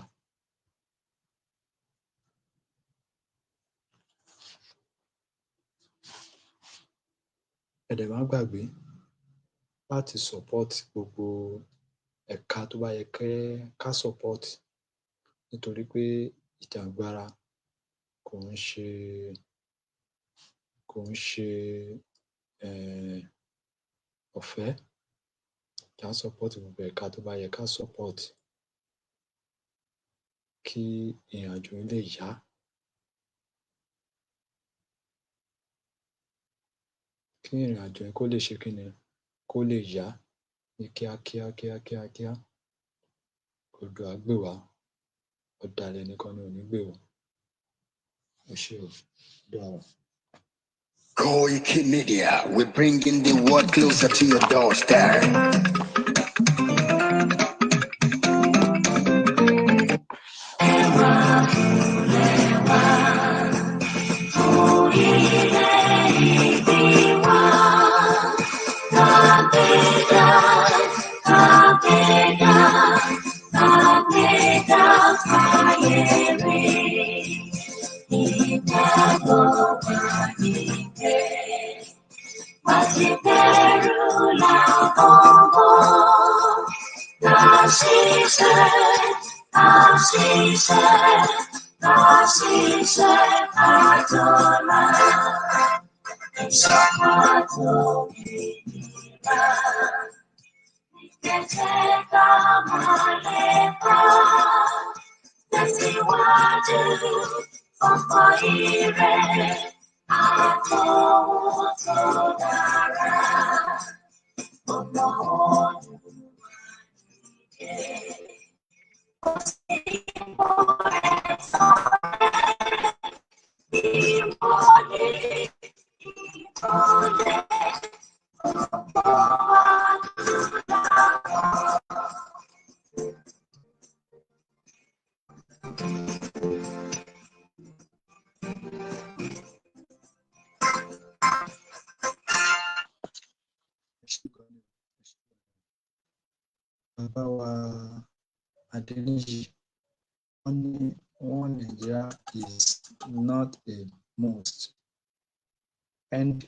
ẹ dẹ̀ má gbàgbé láti support gbogbo ẹ̀ka tó bá yẹ ká support nítorí pé ìjàngbara kò ń ṣe ọ̀fẹ́ ká support gbogbo ẹ̀ka tó bá yẹ ká support kí ìrìnàjò lè yá. Kí ìrìnàjò yẹn kó lè ṣe kíni, kó lè yá ní kíákíá. Odò á gbè wá, ọ̀dàlẹ̀ nìkan ni ò ní gbè wá. Ẹ ṣé o, dára. Koiki Media, we're bringing the world closer to your doorstep. Bàbá wa Adéníyì, wọ́n ní one Nigeria is not a must. End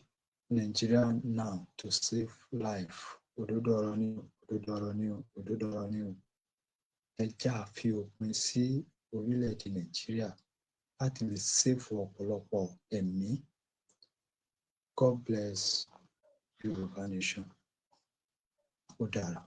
Nigeria now to save life. Òdodo ọ̀rọ̀ ni o. Ẹ jẹ́ á fi òpin sí orílẹ̀-èdè Nàìjíríà láti lè save ọ̀pọ̀lọpọ̀ ẹ̀mí. God bless Yorùbá nation. Ó dára.